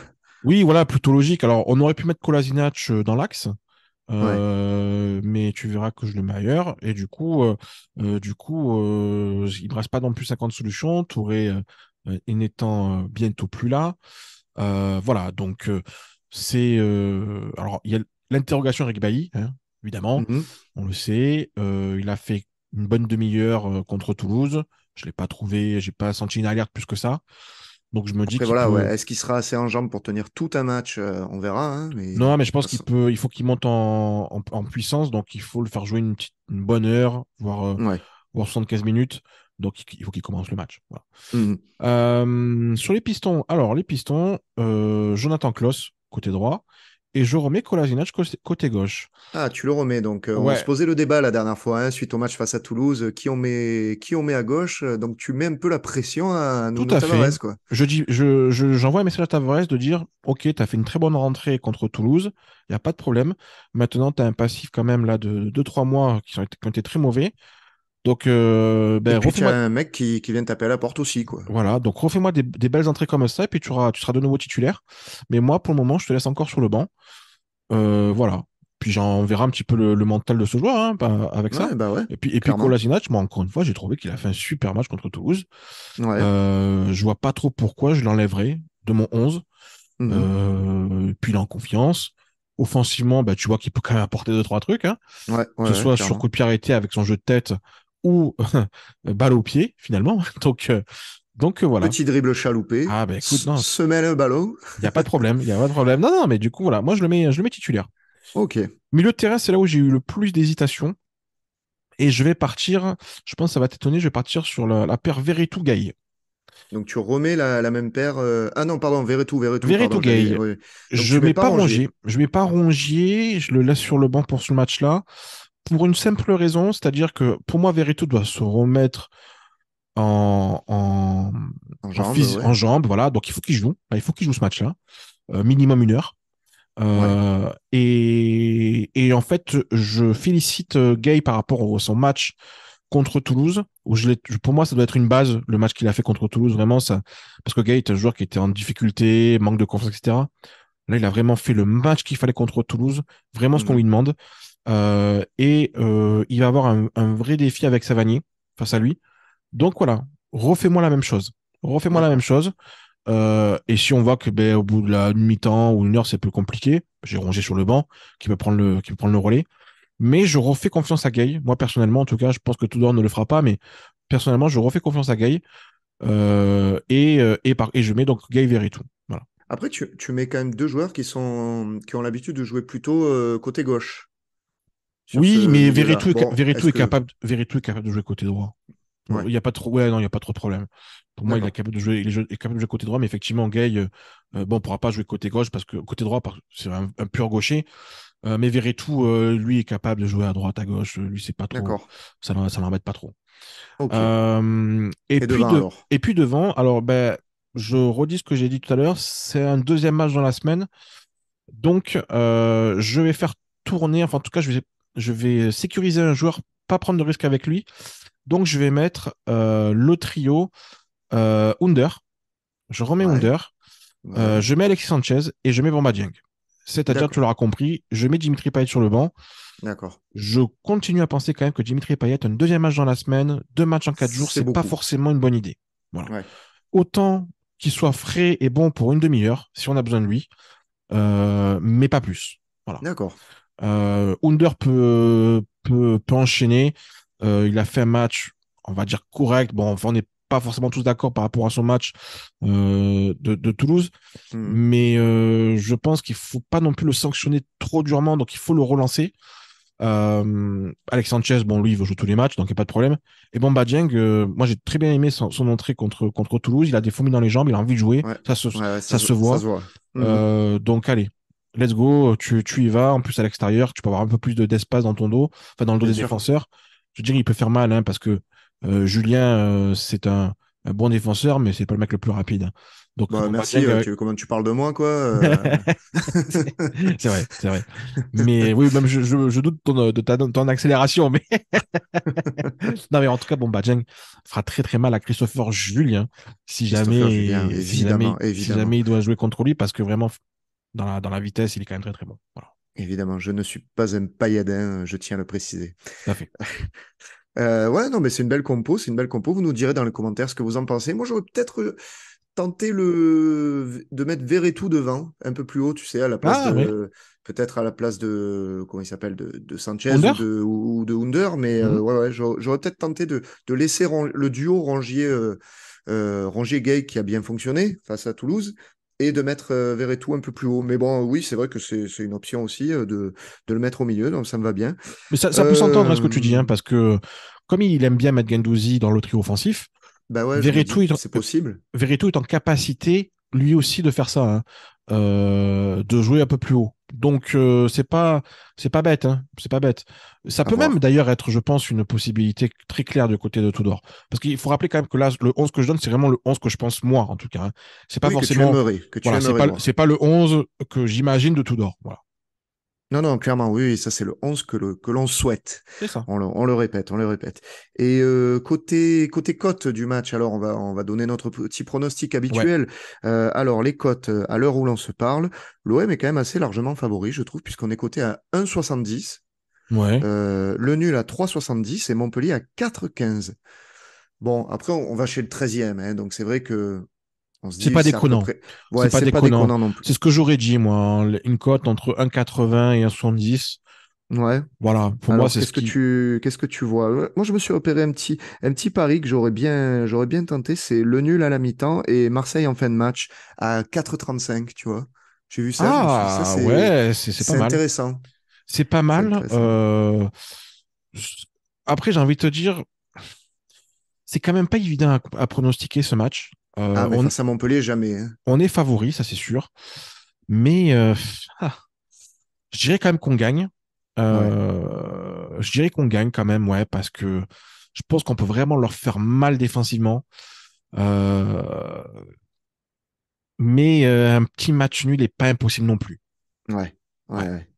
Oui, voilà, plutôt logique. Alors, on aurait pu mettre Kolasinac dans l'axe, Ouais. mais tu verras que je le mets ailleurs. Et il me reste pas non plus 50 solutions. Touré n'étant bientôt plus là. Voilà, donc alors, il y a l'interrogation avec Bailly, hein, évidemment, Mhm. on le sait. Il a fait une bonne demi-heure contre Toulouse. Je l'ai pas trouvé, j'ai pas senti une alerte plus que ça. Donc je me dis Après, qu'il voilà, ouais. peut. Est-ce qu'il sera assez en jambes pour tenir tout un match? On verra, hein, mais Non, mais je pense façon- il faut qu'il monte en puissance, donc il faut le faire jouer une bonne heure, ouais. voire 75 minutes. Donc il faut qu'il commence le match. Voilà. Mhm. Sur les pistons, alors les pistons, Jonathan Klaus, côté droit, et je remets Kolasinac côté gauche. Ah, tu le remets. Donc, on se Ouais, posait le débat la dernière fois, hein, suite au match face à Toulouse, qui on met à gauche. Donc, tu mets un peu la pression à tout Nuno à fait. Tavares, quoi. J'envoie un message à Tavares de dire, OK, tu as fait une très bonne rentrée contre Toulouse, il n'y a pas de problème. Maintenant, tu as un passif quand même là de 2 3 mois qui ont été très mauvais. Donc, Et ben, puis, tu refais-moi, as un mec qui vient taper à la porte aussi, quoi. voilà, donc refais-moi des belles entrées comme ça, et puis tu seras de nouveau titulaire. Mais moi, pour le moment, je te laisse encore sur le banc. Voilà. Puis j'en verrai un petit peu le mental de ce joueur, hein, avec ça. Ouais, bah ouais, Et puis clairement. Kolasinac, moi, encore une fois, j'ai trouvé qu'il a fait un super match contre Toulouse. Ouais. Je vois pas trop pourquoi je l'enlèverais de mon 11. Mhm. Puis il est en confiance. Offensivement, bah, tu vois qu'il peut quand même apporter deux, trois trucs, hein, Ouais, que ce ouais, ouais, soit sur clairement. coup de pied arrêté avec son jeu de tête ou balle au pied, finalement. Donc, voilà. Petit dribble chaloupé, Ah, ben écoute, non, semelle un ballon. il n'y a pas de problème. Il n'y a pas de problème. Non, non, mais du coup, voilà. Moi, je le mets titulaire. Ok. Milieu de terrain, c'est là où j'ai eu le plus d'hésitation. Et je vais partir, je pense que ça va t'étonner, je vais partir sur la paire Veretout-Gaï. Donc, tu remets la même paire. Ah non, pardon, Verretou, pardon. Veretout-Gaï, Ouais. Donc, je tu mets mets pas pas Rongier. Rongier. Je mets pas Rongier, je le laisse sur le banc pour ce match-là. Pour une simple raison, c'est-à-dire que pour moi, Veretout doit se remettre en, en, En jambes, ouais. en jambes, voilà. Donc il faut qu'il joue. Il faut qu'il joue ce match-là, minimum 1 heure. Ouais. Et en fait, je félicite Gay par rapport à son match contre Toulouse, où pour moi, ça doit être une base, le match qu'il a fait contre Toulouse, vraiment, ça, parce que Gay est un joueur qui était en difficulté, manque de confiance, etc. Là, il a vraiment fait le match qu'il fallait contre Toulouse, vraiment ce qu'on lui Mhm. demande. Il va avoir un vrai défi avec Savanier face à lui. Donc voilà, refais-moi la même chose. Refais-moi la même D'accord. chose. Et si on voit que ben, au bout de la mi-temps ou une heure, c'est plus compliqué, j'ai rongé sur le banc qui peut prendre le relais. Mais je refais confiance à Gay. Moi, personnellement, en tout cas, je pense que Tudor ne le fera pas, mais personnellement, je refais confiance à Gay. Et je mets donc Gay Veretout. Voilà. Après, tu mets quand même deux joueurs qui ont l'habitude de jouer plutôt côté gauche sur Oui, ce mais milieu-là. Bon, est-ce que... Veretout est capable de jouer côté droit. Bon, Ouais, il n'y a pas trop, ouais, non, il y a pas trop de problème. Pour moi, il est d'accord. capable de jouer, il est capable de jouer côté droit, mais effectivement, Gay, bon, pourra pas jouer côté gauche parce que côté droit, c'est un pur gaucher. Mais Veretout, lui, est capable de jouer à droite, à gauche. Lui, c'est pas trop, D'accord. ça l'embête pas trop. Ok. Et devant alors? Et puis devant, alors, ben, je redis ce que j'ai dit tout à l'heure, c'est un deuxième match dans la semaine. Donc, je vais faire tourner, enfin, en tout cas, je vais sécuriser un joueur, pas prendre de risque avec lui. Donc, je vais mettre le trio Under. Je remets Ouais, Under. ouais. Je mets Alexis Sanchez et je mets Bamba Dieng. C'est-à-dire, tu D'accord. l'auras compris, je mets Dimitri Payet sur le banc. D'accord. Je continue à penser quand même que Dimitri Payet, un deuxième match dans la semaine, deux matchs en 4 jours, C'est c'est pas beaucoup. forcément une bonne idée. Voilà. Ouais. Autant qu'il soit frais et bon pour une demi-heure, si on a besoin de lui, mais pas plus. Voilà. D'accord. Under peut enchaîner. Il a fait un match, on va dire correct. Bon, enfin, on n'est pas forcément tous d'accord par rapport à son match de Toulouse, Mhm. mais je pense qu'il faut pas non plus le sanctionner trop durement, donc il faut le relancer. Alex Sanchez, bon, lui, il veut jouer tous les matchs, donc il n'y a pas de problème. Et Bamba Dieng, moi, j'ai très bien aimé son entrée contre Toulouse. Il a des fourmis dans les jambes, il a envie de jouer, Ouais. Ouais, ouais, ça se ça voit. se voit. Mhm. Donc, allez, let's go, tu y vas. En plus, à l'extérieur, tu peux avoir un peu plus d'espace dans ton dos, enfin, dans le dos Bien des sûr. défenseurs. Je dirais, il peut faire mal, hein, parce que Julien, c'est un bon défenseur, mais c'est pas le mec le plus rapide, hein. Donc, Bah, Bamba merci. Dieng, Comment tu parles de moi, quoi. c'est c'est vrai, c'est vrai. Mais oui, même je doute de ton accélération. Mais non, mais en tout cas, bon, bah, Dieng fera très très mal à Christopher Julien Christopher Julien, évidemment, si évidemment. jamais il doit jouer contre lui, parce que vraiment, dans la vitesse, il est quand même très très bon. Voilà, Évidemment, je ne suis pas un pailladin, je tiens à le préciser. tout à fait. Ouais, non, mais c'est une belle compo, c'est une belle compo. Vous nous direz dans les commentaires ce que vous en pensez. Moi, j'aurais peut-être tenté de mettre Verretou devant, un peu plus haut, tu sais, à la place Ah, ouais. de, peut-être à la place de, comment il s'appelle, de Sanchez Under? ou de Under, mais Mhm. ouais, ouais, j'aurais peut-être tenté de laisser le duo Rongier-Gay qui a bien fonctionné face à Toulouse. Et de mettre Verretou un peu plus haut. Mais bon, oui, c'est vrai que c'est une option aussi de le mettre au milieu, donc ça me va bien. Mais ça peut s'entendre à ce que tu dis, Euh, hein, parce que comme il aime bien mettre Guendouzi dans le trio offensif, Bah ouais, je me Verretou dis, est, c'est possible. Verretou est en capacité, lui aussi, de faire ça, hein, de jouer un peu plus haut. Donc, c'est pas bête, hein, c'est pas bête. Ça À peut même voir. d'ailleurs être, je pense, une possibilité très claire du côté de Tudor. Parce qu'il faut rappeler quand même que là, le 11 que je donne, c'est vraiment le 11 que je pense moi, en tout cas, hein. C'est pas Oui, forcément, que tu voilà, aimerais c'est voir. pas le 11 que j'imagine de Tudor. Voilà. Non, non, clairement, oui, oui, ça c'est le 11 que l'on souhaite. C'est ça. On le répète, on le répète. Et côté cote du match, alors on va donner notre petit pronostic Ouais. habituel. Alors les cotes, à l'heure où l'on se parle, l'OM est quand même assez largement favori, je trouve, puisqu'on est coté à 1,70, Ouais. le nul à 3,70 et Montpellier à 4,15. Bon, après on va chez le 13e, hein, donc c'est vrai que on se C'est dit pas c'est à peu déconnant. près... C'est Ouais, pas c'est pas déconnant. déconnant non plus. C'est ce que j'aurais dit, moi, hein. Une cote entre 1,80 et 1,70. Ouais. Voilà. Pour moi, Alors, c'est ce qui. qu'est-ce que tu vois? Ouais, moi, je me suis repéré un petit pari que j'aurais bien tenté, c'est le nul à la mi-temps et Marseille en fin de match à 4,35, tu vois. J'ai vu ça, je me suis dit, ça, Ah, ouais, c'est pas c'est mal. intéressant. C'est pas C'est mal. intéressant. Après, j'ai envie de te dire, c'est quand même pas évident à pronostiquer ce match. Ah, mais face à Montpellier, jamais, hein. On est favori, ça c'est sûr. Mais ah, je dirais quand même qu'on gagne. Ouais, Je dirais qu'on gagne quand même, ouais, parce que je pense qu'on peut vraiment leur faire mal défensivement. Euh, mais un petit match nul n'est pas impossible non plus. ouais, Ouais. ouais, ouais.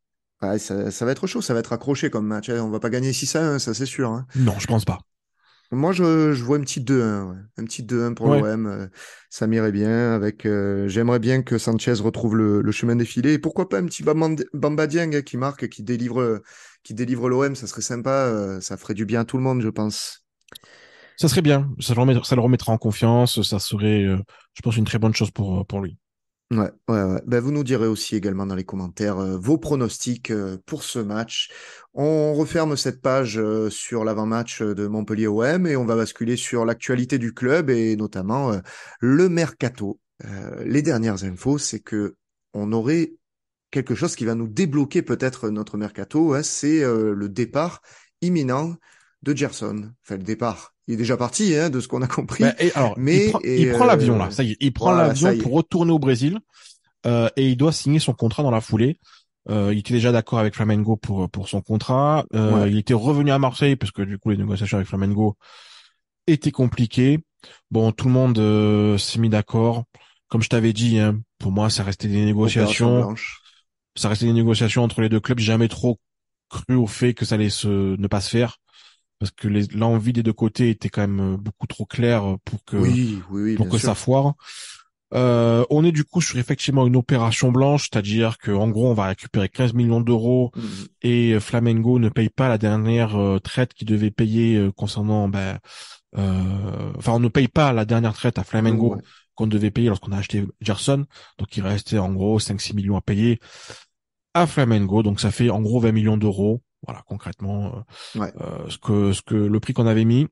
Ouais, ça va être chaud, ça va être accroché comme match, hein. On va pas gagner 6-1, ça c'est sûr, hein. Non, je pense pas. Moi, je vois une petite 2-1, ouais. Un petit 2-1 pour Ouais. l'OM. Ça m'irait bien. J'aimerais bien que Sanchez retrouve le chemin des filets. Et pourquoi pas un petit Bamba Dieng qui marque, qui délivre l'OM. Ça serait sympa. Ça ferait du bien à tout le monde, je pense. Ça serait bien. Ça le remettra en confiance. Ça serait, je pense, une très bonne chose pour lui. Ouais, ouais, ouais. Ben, vous nous direz aussi également dans les commentaires vos pronostics pour ce match. On referme cette page sur l'avant-match de Montpellier OM et on va basculer sur l'actualité du club et notamment le mercato. Les dernières infos, c'est que on aurait quelque chose qui va nous débloquer peut-être notre mercato, hein, c'est le départ imminent de Gerson. Enfin, le départ, il est déjà parti, hein, de ce qu'on a Ben, compris, et alors, mais il prend l'avion là. Ça y est, il prend voilà, l'avion ça y pour est. retourner au Brésil et il doit signer son contrat dans la foulée. Il était déjà d'accord avec Flamengo pour son contrat. Ouais. Il était revenu à Marseille parce que du coup les négociations avec Flamengo étaient compliquées. Bon, tout le monde s'est mis d'accord. Comme je t'avais dit, hein, pour moi, ça restait des Opération négociations. blanche. Ça restait des négociations entre les deux clubs. J'ai jamais trop cru au fait que ça allait ne pas se faire parce que l'envie des deux côtés était quand même beaucoup trop claire Oui, oui, oui, pour bien que ça sûr. foire. On est du coup sur effectivement une opération blanche, c'est-à-dire que en gros on va récupérer 15 millions d'euros Mhm. et Flamengo ne paye pas la dernière traite qu'il devait payer concernant, enfin on ne paye pas la dernière traite à Nous, Flamengo ouais. qu'on devait payer lorsqu'on a acheté Gerson, donc il restait en gros 5-6 millions à payer à Flamengo, donc ça fait en gros 20 millions d'euros, voilà concrètement Ouais. ce que le prix qu'on avait mis.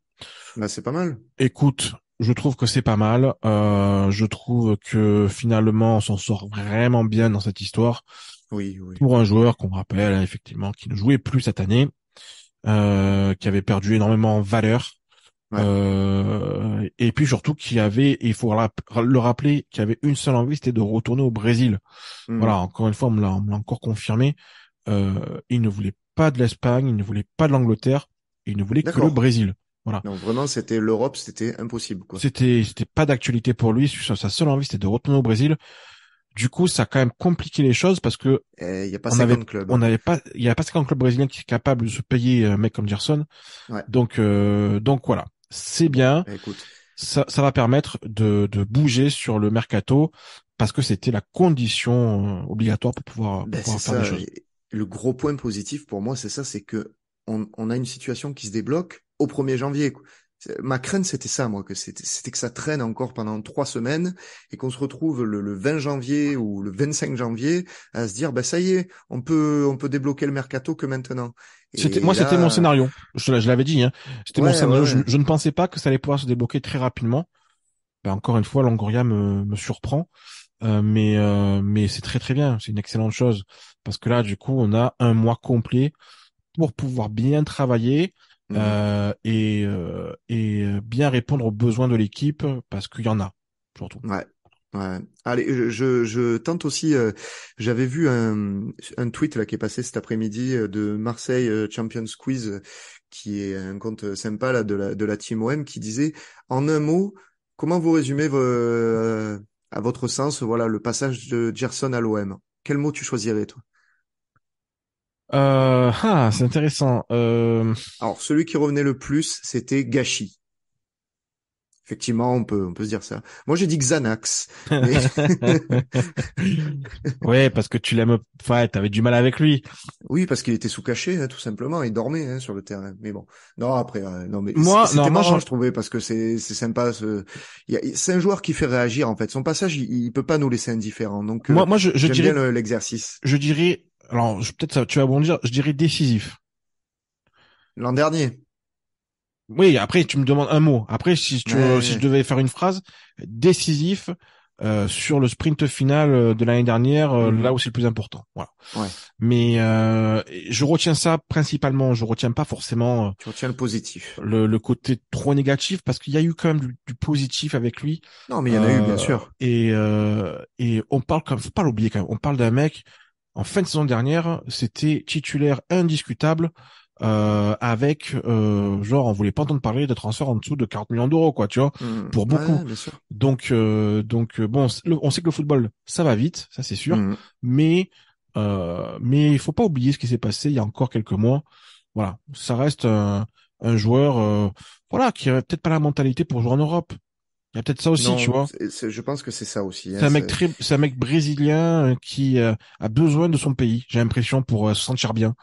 Bah, c'est pas mal. Écoute, je trouve que c'est pas mal. Je trouve que finalement, on s'en sort vraiment bien dans cette histoire Oui, oui, pour un oui. joueur qu'on rappelle hein, effectivement qui ne jouait plus cette année, qui avait perdu énormément en valeur, Ouais. et puis surtout qui avait, et il faut le rappeler, qui avait une seule envie, c'était de retourner au Brésil. Voilà, Mhm. encore une fois, on me l'a encore confirmé. Il ne voulait pas de l'Espagne, il ne voulait pas de l'Angleterre, il ne voulait que le D'accord. Brésil. Voilà. Donc vraiment, c'était l'Europe, c'était impossible, quoi. C'était pas d'actualité pour lui. Sa seule envie, c'était de retourner au Brésil. Du coup, ça a quand même compliqué les choses parce que Et il n'y a pas 50 clubs, on hein. n'avait pas, il y a pas 50 clubs brésiliens qui est capable de se payer un mec comme Gerson. Ouais. Donc voilà. C'est Bon, bien. bah, écoute. Ça va permettre de bouger sur le mercato parce que c'était la condition obligatoire pour Ben, c'est pouvoir faire des ça. choses. Et le gros point positif pour moi, c'est ça, c'est que on a une situation qui se débloque au 1er janvier, quoi. Ma crainte, c'était ça, moi, que c'était que ça traîne encore pendant 3 semaines et qu'on se retrouve le 20 janvier ou le 25 janvier à se dire, bah, ça y est, on peut débloquer le mercato que maintenant. Et C'était mon là, scénario. Je l'avais dit, hein. C'était mon ouais, ouais, scénario. ouais. Je ne pensais pas que ça allait pouvoir se débloquer très rapidement. Ben, encore une fois, Longoria me surprend. Mais c'est très très bien, c'est une excellente chose parce que là du coup on a un mois complet pour pouvoir bien travailler Mhm. bien répondre aux besoins de l'équipe parce qu'il y en a surtout. Ouais. Ouais. Allez, je tente aussi. J'avais vu un tweet là qui est passé cet après-midi de Marseille Champions Quiz, qui est un compte sympa là de la team OM, qui disait en un mot comment vous résumez à votre sens voilà le passage de Gerson à l'OM. Quel mot tu choisirais toi? C'est intéressant. Alors celui qui revenait le plus, c'était gâchis. Effectivement, on peut se dire ça. Moi, j'ai dit Xanax, mais Ouais, parce que tu l'aimes, enfin, t'avais du mal avec lui. oui, parce qu'il était sous cachet, hein, tout simplement. Il dormait sur le terrain. Mais bon, non, après, non, mais Moi, non, c'était marrant, je trouvais, parce que c'est sympa. C'est un joueur qui fait réagir, en fait. Son passage, il peut pas nous laisser indifférents. Donc, moi, je j'aime bien dirais, l'exercice. alors, peut-être ça, tu vas bondir, je dirais décisif. L'an dernier. Oui, après tu me demandes un mot. Après, si je Ouais, devais faire une phrase, décisif sur le sprint final de l'année dernière, là mhm, où c'est le plus important. Voilà. ouais. Mais je retiens ça principalement. Je retiens pas forcément Tu retiens le positif. le côté trop négatif parce qu'il y a eu quand même du positif avec lui. Non, mais il y en a eu, bien sûr. Et on parle faut pas l'oublier quand même. On parle d'un mec en fin de saison dernière, c'était titulaire indiscutable avec genre on voulait pas entendre parler de transfert en dessous de 40 millions d'euros quoi, tu vois, Mhm, pour beaucoup. ouais, bien sûr. Donc bon, on sait que le football ça va vite, ça c'est sûr, Mhm. mais il faut pas oublier ce qui s'est passé il y a encore quelques mois. Voilà, ça reste un joueur voilà qui a peut-être pas la mentalité pour jouer en Europe. Il y a peut-être ça aussi, tu Non, vois. je pense que c'est ça aussi. Hein, c'est- C'est un mec brésilien qui a besoin de son pays. J'ai l'impression pour se sentir bien.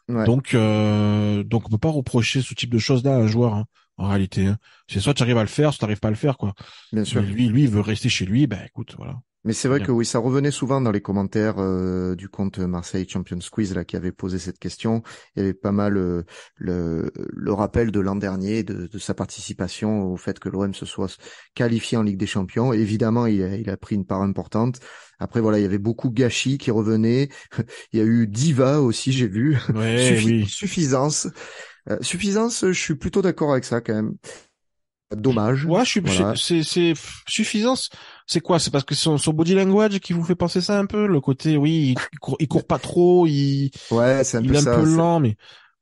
ouais. Donc on peut pas reprocher ce type de choses-là à un joueur, hein. en réalité, hein. C'est soit tu arrives à le faire, soit tu n'arrives pas à le faire, quoi. Bien Mais sûr. lui, il veut rester chez lui, ben écoute, voilà. Mais c'est Très vrai bien. que oui, ça revenait souvent dans les commentaires du compte Marseille Champions Quiz là qui avait posé cette question. Il y avait pas mal le rappel de l'an dernier de sa participation au fait que l'OM se soit qualifié en Ligue des Champions. Évidemment, il a pris une part importante. Après voilà, il y avait beaucoup gâchis qui revenaient. Il y a eu diva aussi, j'ai vu. Ouais, oui. Suffisance. Suffisance, je suis plutôt d'accord avec ça quand même. Dommage. Ouais, Voilà. suffisance. C'est quoi? C'est parce que son body language qui vous fait penser ça un peu? Le côté, oui, il court pas trop, Ouais, c'est un il peu est un peu ça. lent, mais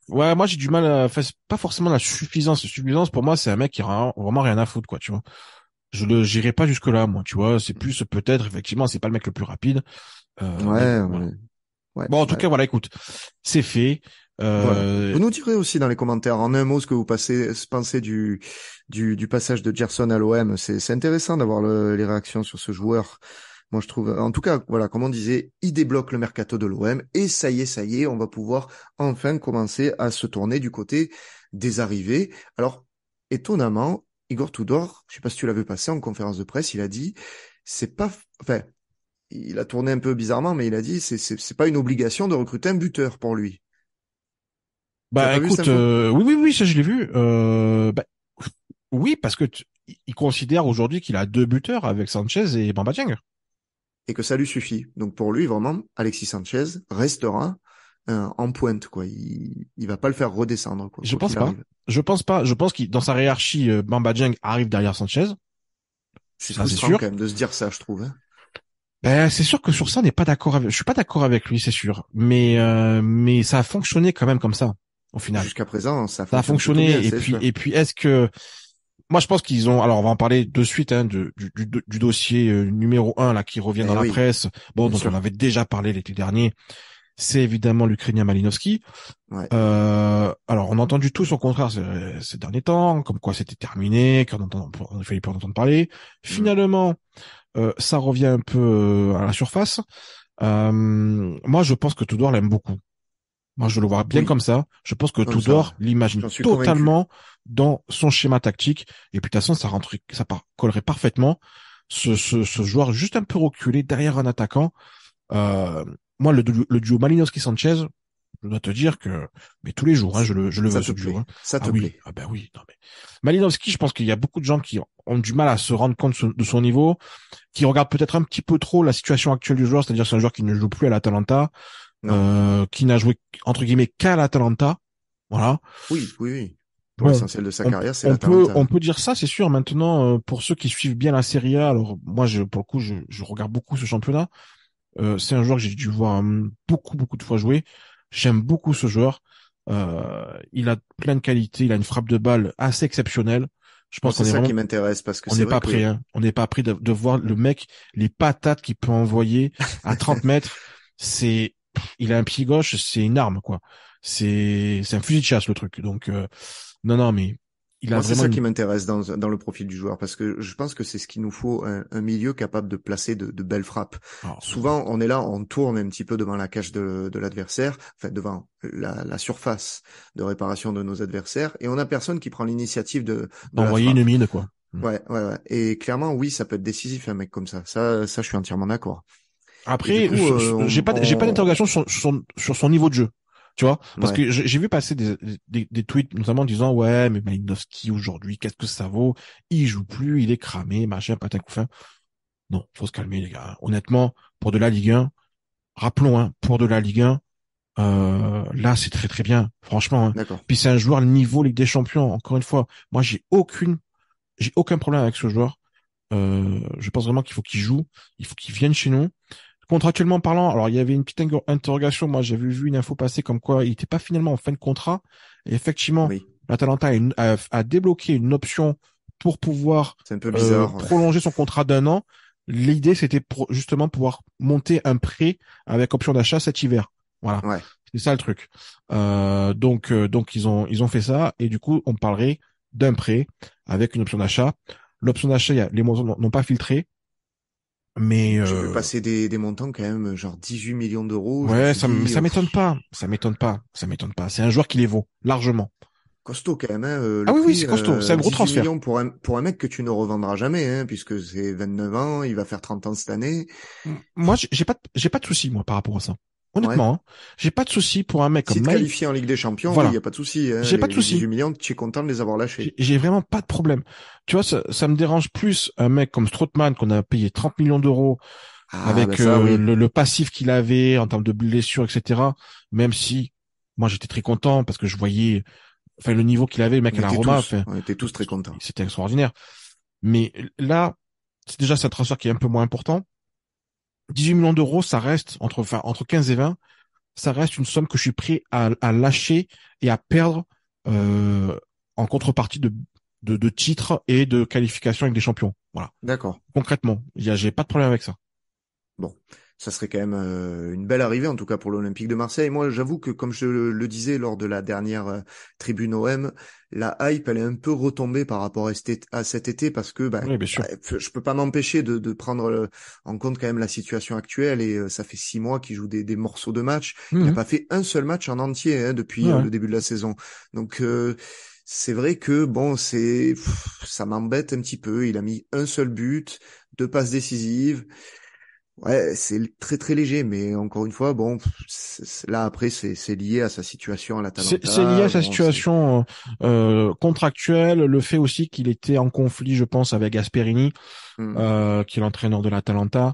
ouais, moi j'ai du mal à, enfin, c'est pas forcément la suffisance. La suffisance pour moi, c'est un mec qui a vraiment rien à foutre, quoi, tu vois. J'irai pas jusque là, moi, tu vois. C'est plus peut-être, effectivement, c'est pas le mec le plus rapide, mais Ouais, bon, voilà. ouais, ouais, Bon, en tout ouais. cas, voilà, écoute, c'est fait. Voilà. Euh, Vous nous direz aussi dans les commentaires en un mot ce que vous pensez du passage de Gerson à l'OM. C'est intéressant d'avoir les réactions sur ce joueur. Moi, je trouve, en tout cas, voilà, comme on disait, il débloque le mercato de l'OM et ça y est, on va pouvoir enfin commencer à se tourner du côté des arrivées. Alors, étonnamment, Igor Tudor, je sais pas si tu l'as vu passer en conférence de presse, il a dit, c'est pas, enfin, il a tourné un peu bizarrement, mais il a dit, c'est pas une obligation de recruter un buteur pour lui. Tu as Bah pas vu cette écoute, info? oui, oui, oui, ça je l'ai vu. Bah, oui, parce que il considère aujourd'hui qu'il a deux buteurs avec Sanchez et Bamba Dieng. Et que ça lui suffit. Donc pour lui, vraiment, Alexis Sanchez restera en pointe, quoi. Il va pas le faire redescendre, quoi, Je quoi pense qu'il pas. arrive. Je pense pas. Je pense qu'il dans sa hiérarchie, Bamba Dieng arrive derrière Sanchez. C'est Ça c'est frustrant quand sûr. même de se dire ça, je trouve, hein. Ben c'est sûr que sur ça, on n'est pas d'accord avec. Je suis pas d'accord avec lui, c'est sûr. Mais ça a fonctionné quand même comme ça au final. Jusqu'à présent, ça Ça a fonctionne plutôt bien, fonctionné. c'est sûr. Et puis est-ce que moi je pense qu'ils ont. Alors on va en parler de suite hein, du dossier numéro un là qui revient dans Eh la oui, presse. Bon, bien dont on sûr. avait déjà parlé l'été dernier. C'est évidemment l'Ukrainien Malinowski. Ouais. Alors, on a entendu tout son contraire ces derniers temps, comme quoi c'était terminé, il fallait pas en entendre parler. Mm. Finalement, ça revient un peu à la surface. Moi, je pense que Tudor l'aime beaucoup. Moi, je le vois bien comme Oui, ça. Je pense que comme ça, Tudor l'imagine j'en suis convaincu. totalement dans son schéma tactique. Et puis, de toute façon, collerait parfaitement ce joueur juste un peu reculé derrière un attaquant. Euh, Moi, le duo Malinowski-Sanchez, je dois te dire que, mais tous les jours, hein, je le Ça veux te ce duo, plaît, hein. ça Ah te oui, plaît. ah ben oui, non mais Malinowski, je pense qu'il y a beaucoup de gens qui ont du mal à se rendre compte de son niveau, qui regardent peut-être un petit peu trop la situation actuelle du joueur, c'est-à-dire c'est un joueur qui ne joue plus à l'Atalanta, Non. qui n'a joué entre guillemets qu'à l'Atalanta, voilà. Oui, oui, oui. Pour Bon, l'essentiel de sa carrière, c'est on l'Atalanta. peut dire ça, c'est sûr. Maintenant, pour ceux qui suivent bien la Serie A, alors moi, pour le coup, je regarde beaucoup ce championnat. C'est un joueur que j'ai dû voir beaucoup de fois jouer. J'aime beaucoup ce joueur. Il a plein de qualités. Il a une frappe de balle assez exceptionnelle. Je Moi, pense c'est qu'on est ça vraiment, qui m'intéresse parce que on c'est n'est vrai pas prêt, que hein. On n'est pas prêt de voir le mec, les patates qu'il peut envoyer à 30 mètres. Il a un pied gauche, c'est une arme, quoi. C'est un fusil de chasse, le truc. Donc, non, non, mais il a moi, c'est vraiment ça qui une, m'intéresse dans le profil du joueur, parce que je pense que c'est ce qu'il nous faut, un milieu capable de placer de belles frappes. alors, Souvent, on est là, on tourne un petit peu devant la cage de l'adversaire, enfin devant la surface de réparation de nos adversaires, et on a personne qui prend l'initiative de la d'envoyer une frappe. mine, quoi. Hmm. Ouais, ouais, ouais. Et clairement, oui, ça peut être décisif, un mec comme ça. Ça, je suis entièrement d'accord. Et du Après, coup, j'ai pas d'interrogation sur son niveau de jeu. Tu vois? Parce ouais, que j'ai vu passer des tweets, notamment disant, ouais, mais Malinowski aujourd'hui, qu'est-ce que ça vaut? Il joue plus, il est cramé, machin, patin couffin. Non, faut se calmer, les gars. Honnêtement, pour de la Ligue 1, rappelons, hein, pour de la Ligue 1, là, c'est très très bien, franchement, hein. d'accord. Puis c'est un joueur niveau Ligue des Champions, encore une fois. Moi, j'ai aucun problème avec ce joueur. Je pense vraiment qu'il faut qu'il joue, il faut qu'il vienne chez nous. Contractuellement parlant, alors il y avait une petite interrogation. Moi, j'avais vu une info passer comme quoi il n'était pas finalement en fin de contrat. Et effectivement, Oui, l'Atalanta a débloqué une option pour pouvoir c'est un peu bizarre. Ouais. prolonger son contrat d'un an. L'idée, c'était pour justement pouvoir monter un prêt avec option d'achat cet hiver. Voilà, Ouais. c'est ça le truc. Donc ils ont fait ça et du coup, on parlerait d'un prêt avec une option d'achat. L'option d'achat, les montants n'ont pas filtré, mais J'ai vu passer des montants quand même, genre 18 millions d'euros. Je me ouais, suis dit, ça m'étonne pas. Ça m'étonne pas. Ça m'étonne pas. C'est un joueur qui les vaut largement. Costaud quand même, hein, Ah le oui, oui, prix, c'est costaud. C'est un gros 18 transfert. millions pour un mec que tu ne revendras jamais, hein, puisque c'est 29 ans, il va faire 30 ans cette année. Moi, j'ai pas de souci, moi, par rapport à ça. Ouais. Honnêtement, hein, j'ai pas de souci pour un mec Si comme te Maï. qualifies en Ligue des Champions, oui, il y Voilà. a pas de souci, hein, J'ai pas de les 18 souci. millions, tu es content de les avoir lâchés. J'ai vraiment pas de problème. Tu vois, ça me dérange plus un mec comme Strootman qu'on a payé 30 millions d'euros Ah, bah avec ça, oui. le passif qu'il avait en termes de blessures, etc. Même si moi j'étais très content parce que je voyais, enfin le niveau qu'il avait, le mec à la Roma, enfin On était tous très contents. c'était extraordinaire. Mais là, c'est un transfert qui est un peu moins important. 18 millions d'euros, ça reste entre 15 et 20, ça reste une somme que je suis prêt à lâcher et à perdre en contrepartie de titres et de qualification avec des champions. Voilà. D'accord. Concrètement, j'ai pas de problème avec ça. Bon, ça serait quand même une belle arrivée, en tout cas pour l'Olympique de Marseille. Moi, j'avoue que, comme je le disais lors de la dernière tribune OM, la hype, elle est un peu retombée par rapport à cet été, parce que Oui, bien sûr. je peux pas m'empêcher de prendre en compte quand même la situation actuelle, et ça fait 6 mois qu'il joue des morceaux de match. Il n'a Mhm. pas fait un seul match en entier, hein, depuis Ouais. le début de la saison. Donc, c'est vrai que bon, ça m'embête un petit peu. Il a mis un seul but, 2 passes décisives. Ouais, c'est très très léger, mais encore une fois, bon, là après c'est lié à sa situation à C'est lié l'Atalanta. à sa Bon, c'est situation contractuelle, le fait aussi qu'il était en conflit, je pense, avec Gasperini, Hmm. qui est l'entraîneur de l'Atalanta.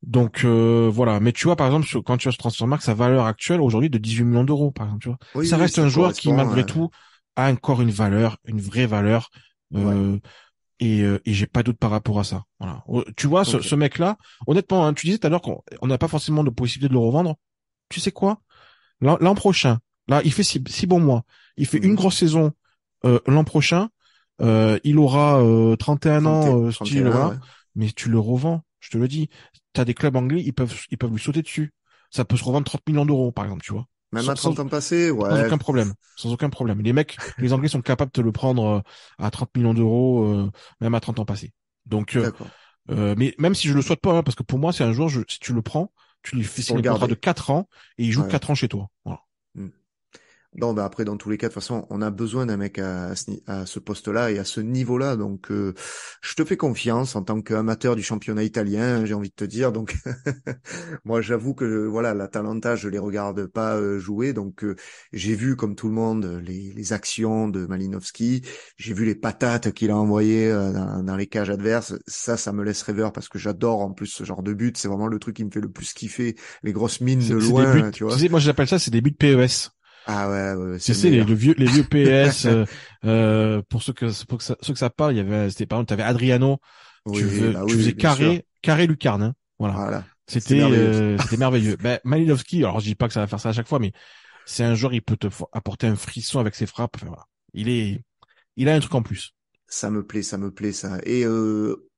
Donc voilà. Mais tu vois, par exemple, quand tu as ce transfert, sa valeur actuelle aujourd'hui est de 18 millions d'euros, par exemple, tu vois. Oui, Ça oui, reste ça un joueur qui, correspond. malgré tout, a encore une valeur, une vraie valeur. Ouais, Euh, et j'ai pas de doute par rapport à ça. Voilà. Tu vois, ok. ce mec-là, honnêtement, hein, tu disais tout à l'heure qu'on on n'a pas forcément de possibilité de le revendre. Tu sais quoi? L'an prochain, là, il fait six bons mois. Il fait une Mhm. grosse saison l'an prochain. Il aura 31 ans, style, 31, voilà. ouais. Mais tu le revends, je te le dis. T'as des clubs anglais, ils peuvent lui sauter dessus. Ça peut se revendre 30 millions d'euros, par exemple, tu vois. Même à 30 ans passés, Sans ouais. aucun problème. Sans aucun problème. Les Anglais sont capables de te le prendre à 30 millions d'euros, même à 30 ans passés. Donc, D'accord. mais même si je le souhaite pas, hein, parce que pour moi, c'est un joueur, si tu le prends, tu lui fais C'est pour signer le un contrat de garder. 4 ans et il joue Ouais. 4 ans chez toi. Voilà. Hmm. Non, bah après, dans tous les cas, de toute façon, on a besoin d'un mec à ce poste-là et à ce niveau-là. Donc, je te fais confiance en tant qu'amateur du championnat italien, j'ai envie de te dire. Donc, moi, j'avoue que voilà, l'Atalanta, je les regarde pas jouer. Donc, j'ai vu, comme tout le monde, les actions de Malinowski. J'ai vu les patates qu'il a envoyées dans les cages adverses. Ça me laisse rêveur parce que j'adore en plus ce genre de but. C'est vraiment le truc qui me fait le plus kiffer. Les grosses mines de C'est des buts, loin, tu tu vois. sais, moi j'appelle ça, c'est des buts PES. Ah ouais, ouais, ouais, Tu c'est le sais, meilleur. les vieux PS, ceux que ça parle, il y avait, c'était par exemple, t'avais Adriano, Oui, bah tu oui, faisais oui, bien sûr. carré lucarne, hein. Voilà. Voilà, c'est merveilleux. C'était merveilleux. Ben, Malinowski, alors je dis pas que ça va faire ça à chaque fois, mais c'est un joueur, il peut apporter un frisson avec ses frappes. Enfin, voilà. Il a un truc en plus. Ça me plaît ça. Et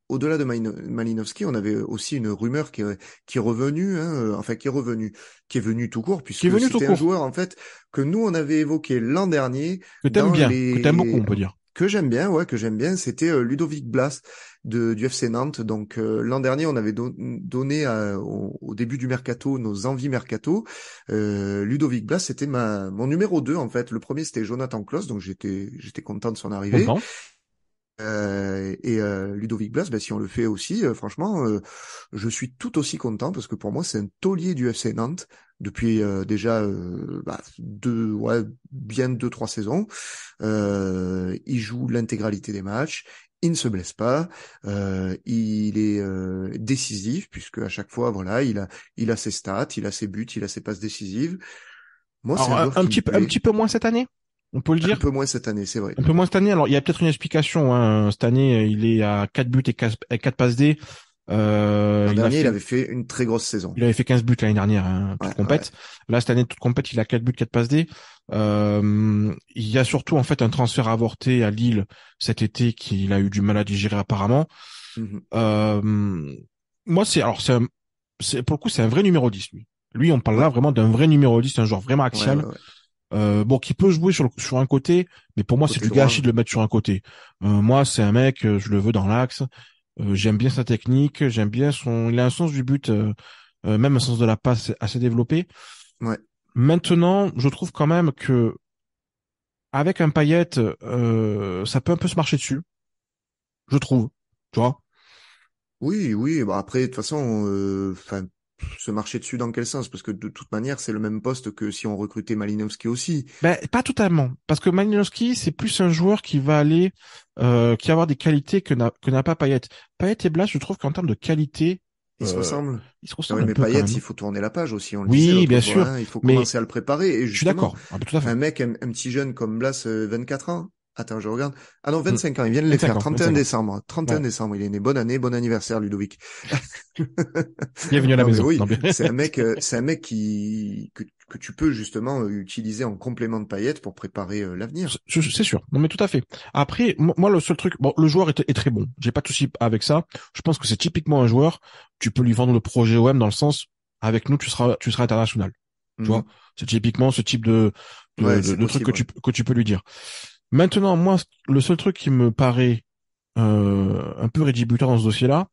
au-delà de Malinowski, on avait aussi une rumeur qui est revenue, hein, enfin qui est venue tout court, Qui est puisque venu tout c'était un court. joueur en fait que nous on avait évoqué l'an dernier Que t'aimes dans bien. Que t'aimes beaucoup, les on peut dire. que j'aime bien, ouais, que j'aime bien. C'était Ludovic Blas du FC Nantes. Donc l'an dernier, on avait donné au début du mercato nos envies mercato. Ludovic Blas, c'était mon numéro 2 en fait. Le premier c'était Jonathan Klaus, donc j'étais content de son arrivée. Content. Ludovic Blas, ben, si on le fait aussi, franchement, je suis tout aussi content parce que pour moi, c'est un taulier du FC Nantes depuis déjà ouais, bien 2, 3 saisons. Il joue l'intégralité des matchs. Il ne se blesse pas, il est décisif puisque à chaque fois, voilà, il a ses stats, il a ses buts, il a ses passes décisives. Moi, c'est Alors, un joueur qui me un plaît. petit peu moins cette année. On peut le Un dire. peu moins cette année, c'est vrai. Un peu moins cette année. Alors, il y a peut-être une explication, hein. Cette année, il est à 4 buts et 4 passes D. L'an Il a dernier, il fait, avait fait une très grosse saison. il avait fait 15 buts l'année dernière, hein, toute Ouais, ouais. compète. Là, cette année, toute compète, il a 4 buts, 4 passes D. Il y a surtout, en fait, un transfert avorté à Lille cet été qu'il a eu du mal à digérer apparemment. Mhm. Euh, moi, pour le coup, c'est un vrai numéro 10, lui. Lui, on parle Ouais, là vraiment d'un vrai numéro 10, un joueur vraiment ouais, axial. ouais, ouais. Bon, qui peut jouer sur un côté, mais pour moi, c'est Côté du droit, gâchis ouais. de le mettre sur un côté. Moi, c'est un mec, je le veux dans l'axe. J'aime bien sa technique, j'aime bien il a un sens du but, même un sens de la passe assez développé. Ouais. Maintenant, je trouve quand même que avec un Payet, ça peut un peu se marcher dessus, je trouve. Tu vois? Oui, oui, bah après, de toute façon, enfin, se marcher dessus dans quel sens? Parce que de toute manière, c'est le même poste que si on recrutait Malinowski aussi. Ben, pas totalement, parce que Malinowski, c'est plus un joueur qui va aller, qui va avoir des qualités que n'a pas Payet. Payet et Blas, je trouve qu'en termes de qualité, Ils se euh, ressemblent. ils se Ah oui, ressemblent un mais peu quand Payet, même. il faut tourner la page aussi, on le disait Oui, l'autre bien fois, sûr, hein, il faut mais commencer à le préparer. Et je suis justement, d'accord. Ah, ben, tout à fait. un mec, un petit jeune comme Blas, 24 ans. Attends, je regarde. Ah non, Hmm. 25 ans, il vient de les 25 faire. ans, 31 25 ans. décembre. 31 Ouais. décembre, il est né. Bonne année, bon anniversaire, Ludovic. Bienvenue à la Non, mais maison. oui, Non, mais... c'est un mec que tu peux justement utiliser en complément de Payet pour préparer l'avenir. C'est sûr. Non, mais tout à fait. Après, moi, le seul truc, bon, le joueur est très bon. J'ai pas de souci avec ça. Je pense que c'est typiquement un joueur, tu peux lui vendre le projet OM dans le sens, avec nous, tu seras international. Tu vois? Mhm. C'est typiquement ce type de, de, Ouais, de, c'est de truc que possible, ouais. tu peux lui dire. Maintenant, moi, le seul truc qui me paraît, un peu rédhibitoire dans ce dossier-là,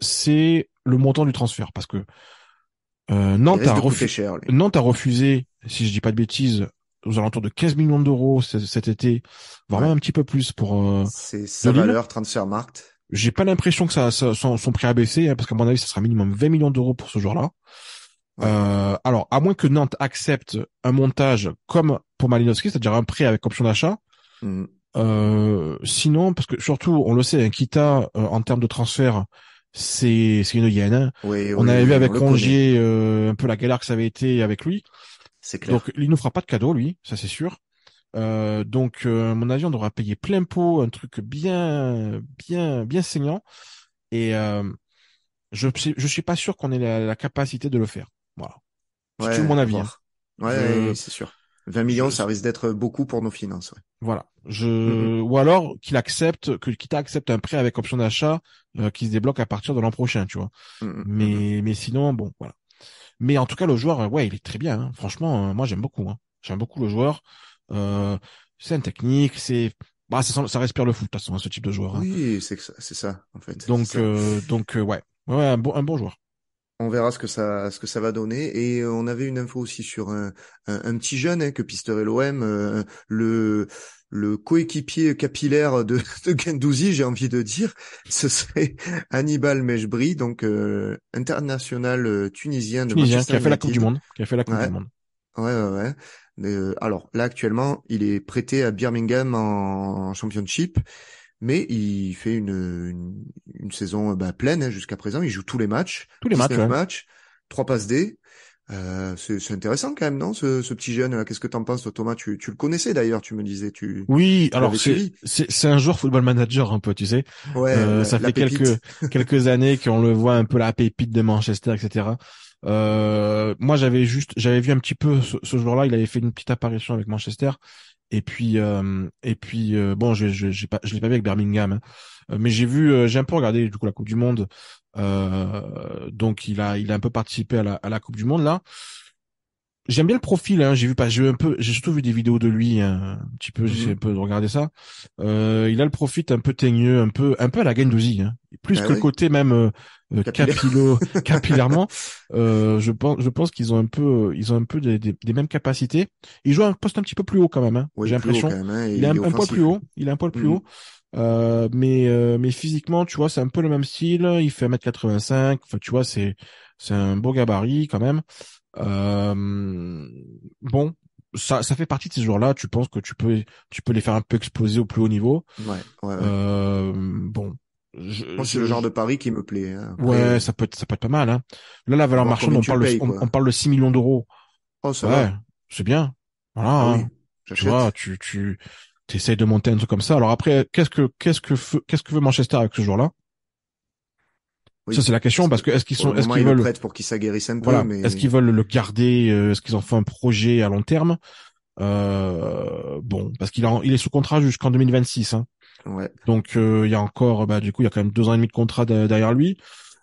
c'est le montant du transfert. Parce que, Il risque de coûter cher, lui. Nantes a refusé, si je dis pas de bêtises, aux alentours de 15 millions d'euros cet été, voire même Ouais. un petit peu plus pour C'est de sa Lille. valeur, Transfermarkt. J'ai pas l'impression que son prix a baissé, hein, parce qu'à mon avis, ça sera minimum 20 millions d'euros pour ce joueur-là. Ouais. Alors, à moins que Nantes accepte un montage comme pour Malinowski, c'est-à-dire un prêt avec option d'achat. Mhm. Sinon, parce que surtout, on le sait, un Kita, en termes de transfert, c'est une hyène, hein. Oui, On oui, avait vu oui, on avec le connaît. Rongier un peu la galère que ça avait été avec lui. C'est Donc, clair. il nous fera pas de cadeau, lui, ça c'est sûr. Donc, à mon avis, on devra payer plein pot, un truc bien, bien, bien saignant. Et je suis pas sûr qu'on ait la capacité de le faire. Voilà. Si tu veux Ouais, mon à avis, hein. voir. Ouais, Je, c'est sûr. 20 millions, je, ça risque d'être beaucoup pour nos finances. Ouais. voilà. Mhm. Ou alors que Kita accepte un prêt avec option d'achat qui se débloque à partir de l'an prochain, tu vois. Mhm, mhm. Mais sinon, bon, voilà. Mais en tout cas, le joueur, ouais, il est très bien, hein. Franchement, moi, j'aime beaucoup, hein. J'aime beaucoup le joueur. Euh, c'est une technique, bah, ça respire le foot, de toute façon, hein, ce type de joueur, hein. Oui, c'est ça, en fait. C'est ça. Ouais. Ouais, un bon joueur. On verra ce que ça va donner. Et on avait une info aussi sur un petit jeune que pisterait l'OM, le coéquipier capillaire de Guendouzi, j'ai envie de dire. Ce serait Hannibal Mejbri, donc international tunisien de Tunisien, qui Manchester a fait la Coupe du United. Monde. Qui a fait la Coupe du Ouais, Monde. ouais, ouais, ouais. Alors là, actuellement, il est prêté à Birmingham en Championship. Mais il fait une saison bah, pleine hein, jusqu'à présent. Il joue tous les matchs, Tous les matchs, 19 ouais. matchs, 3 passes D. C'est intéressant quand même, non, ce petit jeune là. Qu'est-ce que t'en penses, toi, Thomas? Tu le connaissais d'ailleurs, tu me disais, Oui, tu alors l'avais suivi. c'est un joueur football manager un peu, tu sais. Ouais, Ça la fait pépite. quelques années qu'on le voit un peu la pépite de Manchester, etc. Moi, j'avais vu un petit peu ce joueur-là. Il avait fait une petite apparition avec Manchester. Bon, je l'ai pas vu avec Birmingham, hein. Mais j'ai un peu regardé du coup la Coupe du Monde. Donc il a un peu participé à la Coupe du Monde là. J'aime bien le profil, hein. J'ai surtout vu des vidéos de lui, hein, un petit peu, j'ai essayé un Mhm. peu de regarder ça. Il a le profil un peu teigneux, un peu à la Gendouzi, hein. Plus Ben que le oui, côté même capillaire. capillairement. Je pense ils ont un peu des mêmes capacités. Il joue à un poste un petit peu plus haut quand même, hein. Oui, J'ai plus haut l'impression. quand même, hein, et Il a il est un poil plus offensif, lui. haut. Il a un poil plus Mhm. haut. Mais mais physiquement, tu vois, c'est un peu le même style. Il fait 1m85. Enfin, tu vois, c'est un beau gabarit quand même. Euh, bon, ça fait partie de ces joueurs-là. Tu penses que tu peux les faire un peu exploser au plus haut niveau. Ouais, ouais, ouais. Bon, je, Moi, c'est le je, genre je- de pari qui me plaît, hein. Après, ouais, ça peut être pas mal, hein. Là, la à valeur voir marchande, combien tu le payes, on quoi. parle de 6 millions d'euros. Oh, ça Ouais, va. c'est bien. Voilà, Ah oui, hein. Tu vois, j'achète. t'essayes de monter un truc comme ça. Alors après, qu'est-ce que veut Manchester avec ce joueur-là? Ça, Oui, c'est la parce question, parce que que pour le est-ce moment, qu'ils il le veulent, prête pour qu'il s'aguerrisse un peu, voilà, est-ce mais qu'ils veulent le garder? Est-ce qu'ils en font un projet à long terme? Bon, parce il est sous contrat jusqu'en 2026, hein. ouais. Donc il y a encore, bah du coup, il y a quand même 2 ans et demi de contrat derrière lui.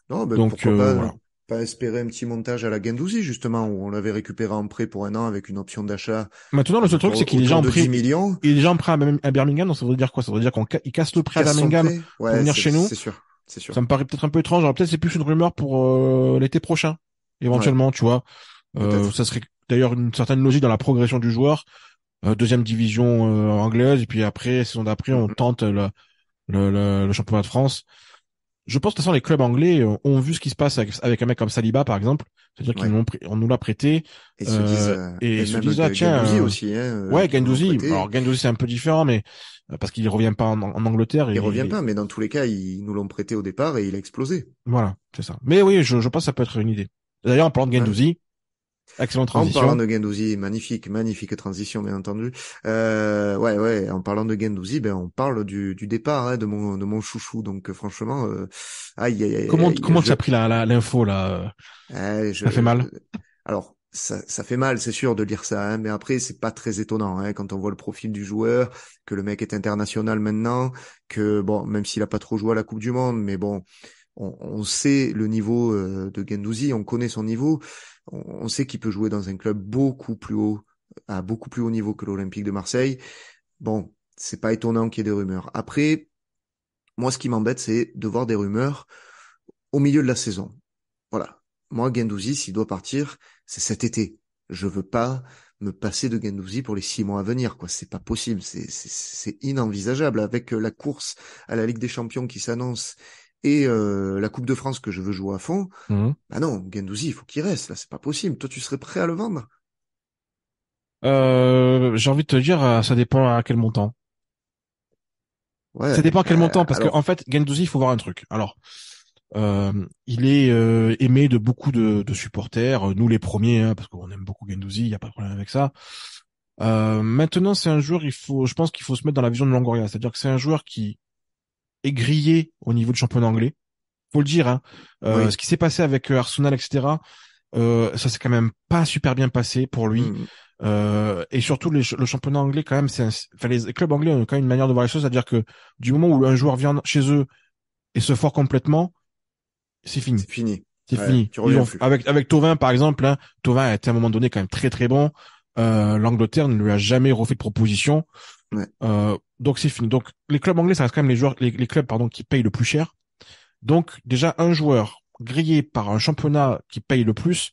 Non, ben Donc pourquoi voilà. pas espérer un petit montage à la Guendouzi, justement, où on l'avait récupéré en prêt pour un an avec une option d'achat Maintenant, le seul truc, c'est qu'il est déjà autour en de 10 prêt. millions. Il est déjà en prêt à Birmingham, donc ça veut dire quoi? Ça veut dire il casse le Qui prêt à casse son Birmingham prêt? pour Ouais, venir chez nous. c'est sûr, c'est Ça sûr. me paraît peut-être un peu étrange. Alors peut-être c'est plus une rumeur pour l'été prochain, Ouais, éventuellement, tu vois. peut-être. Ça serait d'ailleurs une certaine logique dans la progression du joueur. deuxième division anglaise, et puis après, saison d'après, on Mhm. tente le championnat de France. Je pense que de toute façon, les clubs anglais ont vu ce qui se passe avec un mec comme Saliba, par exemple. C'est-à-dire qu'ils Ouais. on nous l'a prêté, Et se disent, et et ils se même disent, ah Gendouzi tiens, aussi, hein, ouais, qui nous l'ont Guendouzi. prêté. Alors Guendouzi, c'est un peu différent, mais parce qu'il revient pas en Angleterre, Il et revient pas, mais dans tous les cas, ils nous l'ont prêté au départ et il a explosé. voilà, c'est ça. Mais oui, je pense que ça peut être une idée. D'ailleurs, en parlant de Ouais. Guendouzi, excellente En parlant transition. de Gendouzi, magnifique, magnifique transition, bien entendu. Ouais, ouais, en parlant de Gendouzi, ben, on parle du départ, hein, de mon chouchou. Donc, franchement, aïe, aïe, aïe, aïe, Comment tu as pris l'info là? euh, Ça fait mal. alors, ça fait mal, c'est sûr, de lire ça, hein, mais après, c'est pas très étonnant, hein, quand on voit le profil du joueur, que le mec est international maintenant, que, bon, même s'il a pas trop joué à la Coupe du Monde, mais bon, on sait le niveau de Guendouzi, on connaît son niveau, on sait qu'il peut jouer dans un club beaucoup plus haut, à beaucoup plus haut niveau que l'Olympique de Marseille. Bon, c'est pas étonnant qu'il y ait des rumeurs. Après, moi, ce qui m'embête, c'est de voir des rumeurs au milieu de la saison. Voilà. Moi, Guendouzi, s'il doit partir, c'est cet été. Je veux pas me passer de Guendouzi pour les 6 mois à venir, quoi. C'est pas possible. C'est inenvisageable avec la course à la Ligue des Champions qui s'annonce et la Coupe de France que je veux jouer à fond. Mhm. Bah non, Guendouzi, il faut qu'il reste. Là, c'est pas possible. Toi, tu serais prêt à le vendre? J'ai envie de te dire, ça dépend à quel montant. Ça Ouais. dépend à quel montant, parce que en Alors, fait, Guendouzi, il faut voir un truc. Alors, il est aimé de beaucoup de supporters, nous les premiers, hein, parce qu'on aime beaucoup Guendouzi, il y a pas de problème avec ça. Maintenant, c'est un joueur, je pense qu'il faut se mettre dans la vision de Longoria, c'est-à-dire que c'est un joueur qui est grillé au niveau du championnat anglais. Faut le dire, hein. Ce oui. qui s'est passé avec Arsenal, etc. Ça s'est quand même pas super bien passé pour lui. Hmm. Et surtout, le championnat anglais, quand même, enfin, les clubs anglais ont quand même une manière de voir les choses, c'est-à-dire que du moment où un joueur vient chez eux et se fort complètement, c'est fini. C'est fini. C'est Ouais, fini. tu Ils reviens ont, plus. avec Thauvin, par exemple, hein, Thauvin a été à un moment donné quand même très très bon. L'Angleterre ne lui a jamais refait de proposition. Ouais, Donc c'est fini. Donc les clubs anglais, ça reste quand même les clubs, pardon, qui payent le plus cher. Donc déjà un joueur grillé par un championnat qui paye le plus,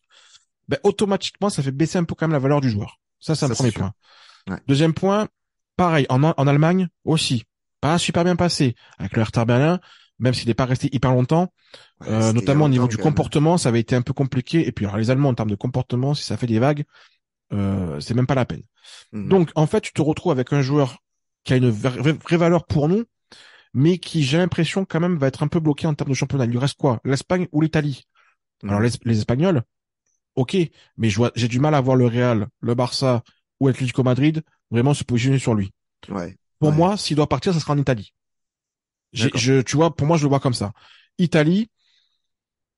ben, automatiquement, ça fait baisser un peu quand même la valeur du joueur. Ça, c'est un ça c'est premier sûr. point. Ouais. Deuxième point, pareil, en Allemagne aussi, pas super bien passé avec le Hertha Berlin, même s'il n'est pas resté hyper longtemps, Ouais, c'était il y a notamment au niveau longtemps du quand même, hein. comportement, ça avait été un peu compliqué. Et puis alors les Allemands en termes de comportement, si ça fait des vagues, c'est même pas la peine. Mhm. Donc en fait, tu te retrouves avec un joueur qui a une vraie valeur pour nous, mais qui, j'ai l'impression, quand même, va être un peu bloqué en termes de championnat. Il lui reste quoi? L'Espagne ou l'Italie? Alors Mhm. les Espagnols, ok, mais j'ai du mal à voir le Real, le Barça ou Atlético Madrid vraiment se positionner sur lui. Ouais, Pour ouais, moi, s'il doit partir, ça sera en Italie. d'accord. Tu vois, pour moi, je le vois comme ça. Italie,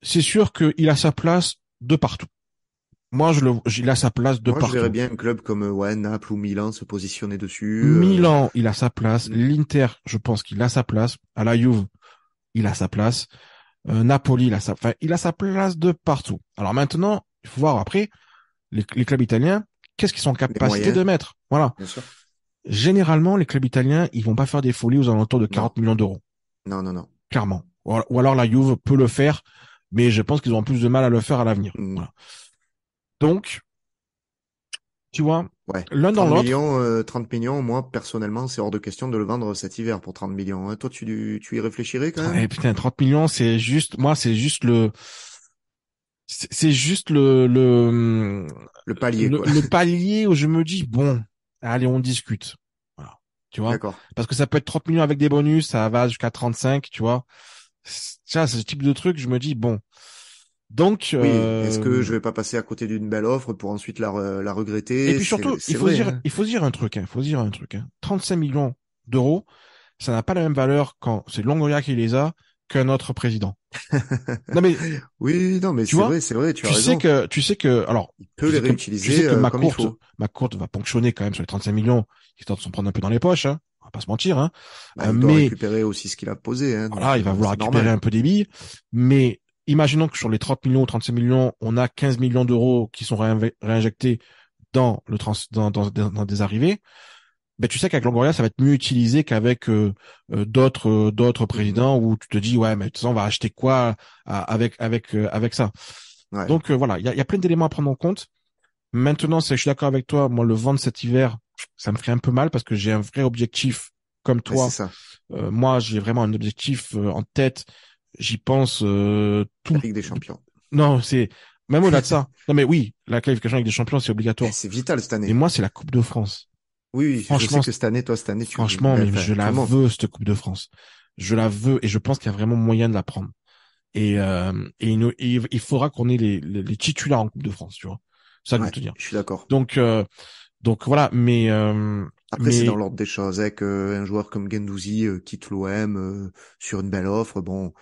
c'est sûr qu'il a sa place de partout. Moi, il a sa place de Moi, je verrais partout. bien un club comme ouais, Naples ou Milan se positionner dessus. Milan, il a sa place. Mm, L'Inter, je pense qu'il a sa place. À la Juve, il a sa place. Napoli, enfin, il a sa place de partout. Alors maintenant, il faut voir après, les clubs italiens, qu'est-ce qu'ils sont en les capacité moyens, de mettre? Voilà. bien sûr. Généralement, les clubs italiens, ils vont pas faire des folies aux alentours de Non, 40 millions d'euros. non, non, non. Clairement. Ou alors la Juve peut le faire, mais je pense qu'ils auront plus de mal à le faire à l'avenir. Mm, Voilà. Donc, tu vois, ouais. l'un dans 30 l'autre, millions, 30 millions, moi, personnellement, c'est hors de question de le vendre cet hiver pour 30 millions, hein. Toi, tu y réfléchirais quand même? eh, putain, 30 millions, c'est juste, moi, c'est juste Le palier, quoi. le palier où je me dis, bon, allez, on discute. Voilà. Tu vois? D'accord. Parce que ça peut être 30 millions avec des bonus, ça va jusqu'à 35, tu vois? Ça, c'est ce type de truc, je me dis, bon. Donc, Oui, est-ce que je vais pas passer à côté d'une belle offre pour ensuite la et regretter? puis surtout, C'est vrai, hein. il faut se dire un truc, hein, il faut se dire un truc, hein. 35 millions d'euros, ça n'a pas la même valeur quand c'est Longoria qui les a qu'un autre président. Non mais, Oui, non, mais tu vois, c'est vrai, tu as raison. alors, Il peut les tu sais réutiliser que comme il faut. Ma courte va ponctionner quand même sur les 35 millions, histoire de s'en prendre un peu dans les poches, hein. On va pas se mentir, hein. Bah, il doit Mais, récupérer aussi ce qu'il a posé, hein, voilà, donc il va vouloir c'est récupérer normal. un peu des billes. Mais, imaginons que sur les 30 millions ou 35 millions, on a 15 millions d'euros qui sont réinjectés dans dans des arrivées. Ben tu sais qu'avec Longoria, ça va être mieux utilisé qu'avec d'autres Mhm. présidents où tu te dis ouais mais de toute façon, on va acheter quoi avec ça. Ouais. Donc voilà, il y a plein d'éléments à prendre en compte. Maintenant, je suis d'accord avec toi, moi le vendre cet hiver, ça me ferait un peu mal parce que j'ai un vrai objectif comme Ouais, c'est toi. ça. Moi, j'ai vraiment un objectif en tête. J'y pense tout. La Ligue des Champions. Non, c'est même au-delà de ça. Non, mais oui, la qualification avec des champions, c'est Eh, obligatoire. c'est vital cette Mais année. moi, c'est la Coupe de France. Oui, oui, je sais Franchement, que cette année, tu veux. franchement, Ben, mais enfin, je tout la le monde. veux cette Coupe de France. Je la veux et je pense qu'il y a vraiment moyen de la prendre. Et il faudra qu'on ait les titulaires en Coupe de France, tu vois. C'est ça que je veux Ouais, te dire. je suis d'accord. Donc, voilà, Après, c'est dans mais l'ordre des choses, hein, qu'un joueur comme Guendouzi quitte l'OM sur une belle offre. Bon,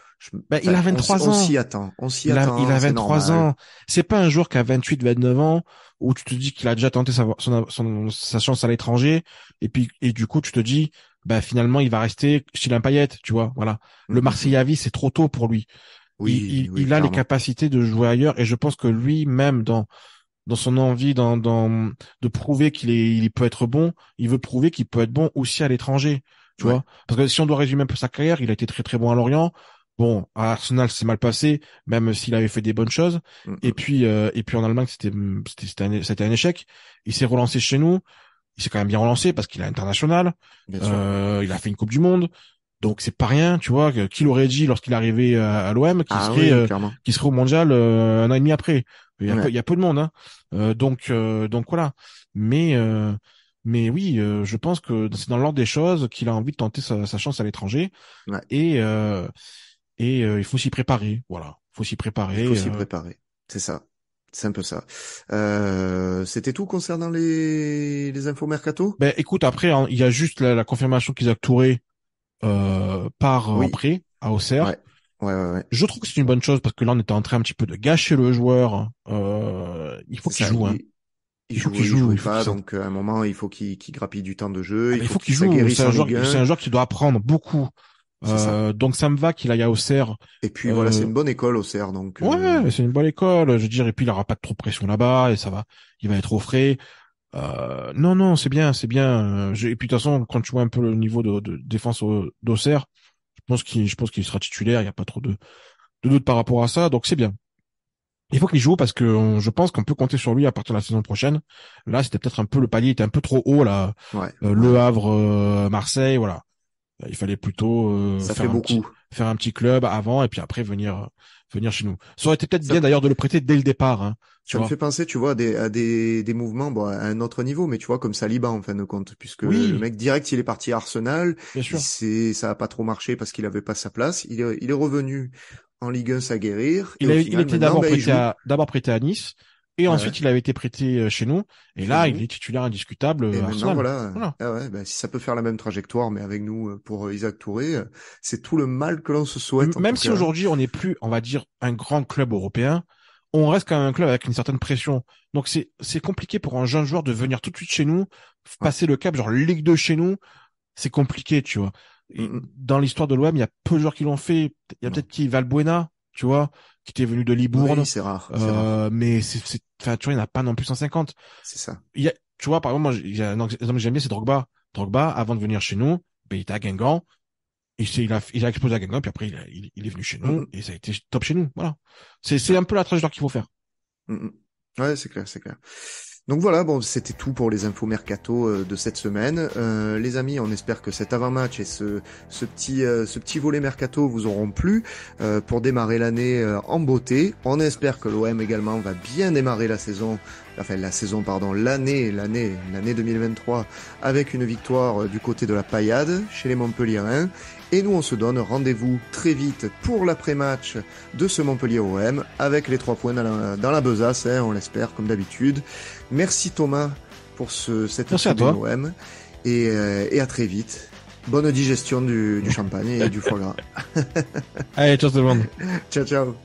ben, il enfin, a 23 on ans. s'y attend. On s'y Il a attend, c'est 23 normal. ans. C'est pas un joueur qui a 28, 29 ans où tu te dis qu'il a déjà tenté sa chance à l'étranger et du coup tu te dis bah finalement il va rester chez Payet, tu vois, voilà. Mm, Le mm, mm. Marseille à vie, c'est trop tôt pour lui. Oui, oui, Il a les clairement. capacités de jouer ailleurs et je pense que lui même dans son envie de prouver il peut être bon, il veut prouver qu'il peut être bon aussi à l'étranger, tu Ouais. vois. Parce que si on doit résumer un peu sa carrière, il a été très très bon à Lorient. Bon, à Arsenal, c'est mal passé, même s'il avait fait des bonnes choses. Mm, mm. Et puis en Allemagne, c'était un échec. Il s'est relancé chez nous. Il s'est quand même bien relancé parce qu'il est international. Bien sûr. Il a fait une Coupe du Monde. Donc c'est pas rien, tu vois. Qui l'aurait dit lorsqu'il est arrivé à l'OM Ah oui, clairement. qu'il serait au mondial un an et demi après. Ouais, Il y a peu de monde, hein. Donc voilà. Mais mais oui, je pense que c'est dans l'ordre des choses qu'il a envie de tenter sa chance à l'étranger ouais. et il faut s'y préparer. Voilà, faut s'y Il faut préparer. s'y préparer. C'est ça. C'est un peu ça. C'était tout concernant les infos mercato? Ben écoute, après hein, il y a juste la confirmation qu'Isaac Touré part en Oui. prêt à Auxerre. Ouais. Ouais, ouais, ouais. Je trouve que c'est une bonne chose parce que là on était en train un petit peu de gâcher le joueur. Il faut C'est qu'il ça. joue, hein. Il jouait Il faut qu'il pas, sorte. donc à un moment, il faut qu'il grappille du temps de jeu, Ah, il mais il faut faut qu'il qu'il joue. s'aguerrisse en Ligue C'est 1. un joueur qui doit apprendre beaucoup. C'est ça. Donc ça me va qu'il aille à Auxerre. Et puis voilà, c'est Euh, une bonne école au CER, donc ouais, c'est une bonne école. Je veux dire, et puis il aura pas de trop de pression là-bas et ça va. Il va être au frais. Non, non, c'est bien, c'est bien. Et puis de toute façon, quand tu vois un peu le niveau de défense d'Auxerre, je pense qu'il sera titulaire. Il n'y a pas trop de doute par rapport à ça. Donc c'est bien. Il faut qu'il joue parce que je pense qu'on peut compter sur lui à partir de la saison prochaine. Là, c'était peut-être un peu le palier était un peu trop haut là. ouais, ouais, Le ouais. Havre, Marseille, voilà. Il fallait plutôt Ça fait beaucoup. faire un petit club avant et puis après venir chez nous. Ça aurait été peut-être Ça, bien d'ailleurs de le prêter dès le départ, hein, tu ça me vois. fait penser, tu vois, à des mouvements, bon, à un autre niveau, mais tu vois, comme Saliba en fin de compte, puisque le Oui, mec direct, il est parti à Arsenal, bien sûr. ça a pas trop marché parce qu'il avait pas sa place. Il est revenu en Ligue 1 s'aguerrir et au Il final, était maintenant, ben, il joue. d'abord prêté à Nice et Ouais, ouais, ensuite il avait été prêté chez nous et chez là il nous. est titulaire indiscutable Et à maintenant, Arsenal. voilà. Voilà. Ah ouais, ben, si ça peut faire la même trajectoire, mais avec nous, pour Isaac Touré, c'est tout le mal que l'on se souhaite, en Même tout si cas. aujourd'hui on n'est plus, on va dire, un grand club européen, on reste quand même un club avec une certaine pression. Donc c'est compliqué pour un jeune joueur de venir tout de suite chez nous, Ouais. passer le cap, genre Ligue 2 chez nous, c'est compliqué, tu vois. Mm, Et mm. dans l'histoire de l'OM, il y a peu de joueurs qui l'ont fait. Il y a Non. peut-être qui Valbuena, tu vois, qui était venu de Oui, Libourne, c'est rare, c'est rare. mais enfin, tu vois, il n'y en a pas non plus 150. C'est ça. Tu vois, par exemple, moi, il y a un exemple que j'aime bien, c'est Drogba. Drogba, avant de venir chez nous, ben, il était à Guingamp. Il a explosé à Guingamp, puis après, il est venu chez Mm, nous, mm. et ça a été top chez nous. Voilà. C'est Ouais. un peu la trajectoire qu'il faut faire. Mm, mm. Ouais, c'est clair, c'est clair. Donc voilà, bon, c'était tout pour les infos mercato de cette semaine. Les amis, on espère que cet avant-match et ce petit volet mercato vous auront plu pour démarrer l'année en beauté. On espère que l'OM également va bien démarrer l'année 2023 avec une victoire du côté de la paillade chez les Montpelliérains. Et nous, on se donne rendez-vous très vite pour l'après-match de ce Montpellier OM avec les 3 points dans la besace, hein, on l'espère, comme d'habitude. Merci Thomas pour cette Merci à tribune toi. OM et à très vite. Bonne digestion du champagne et du foie gras. Allez, ciao tout le monde. Ciao, ciao.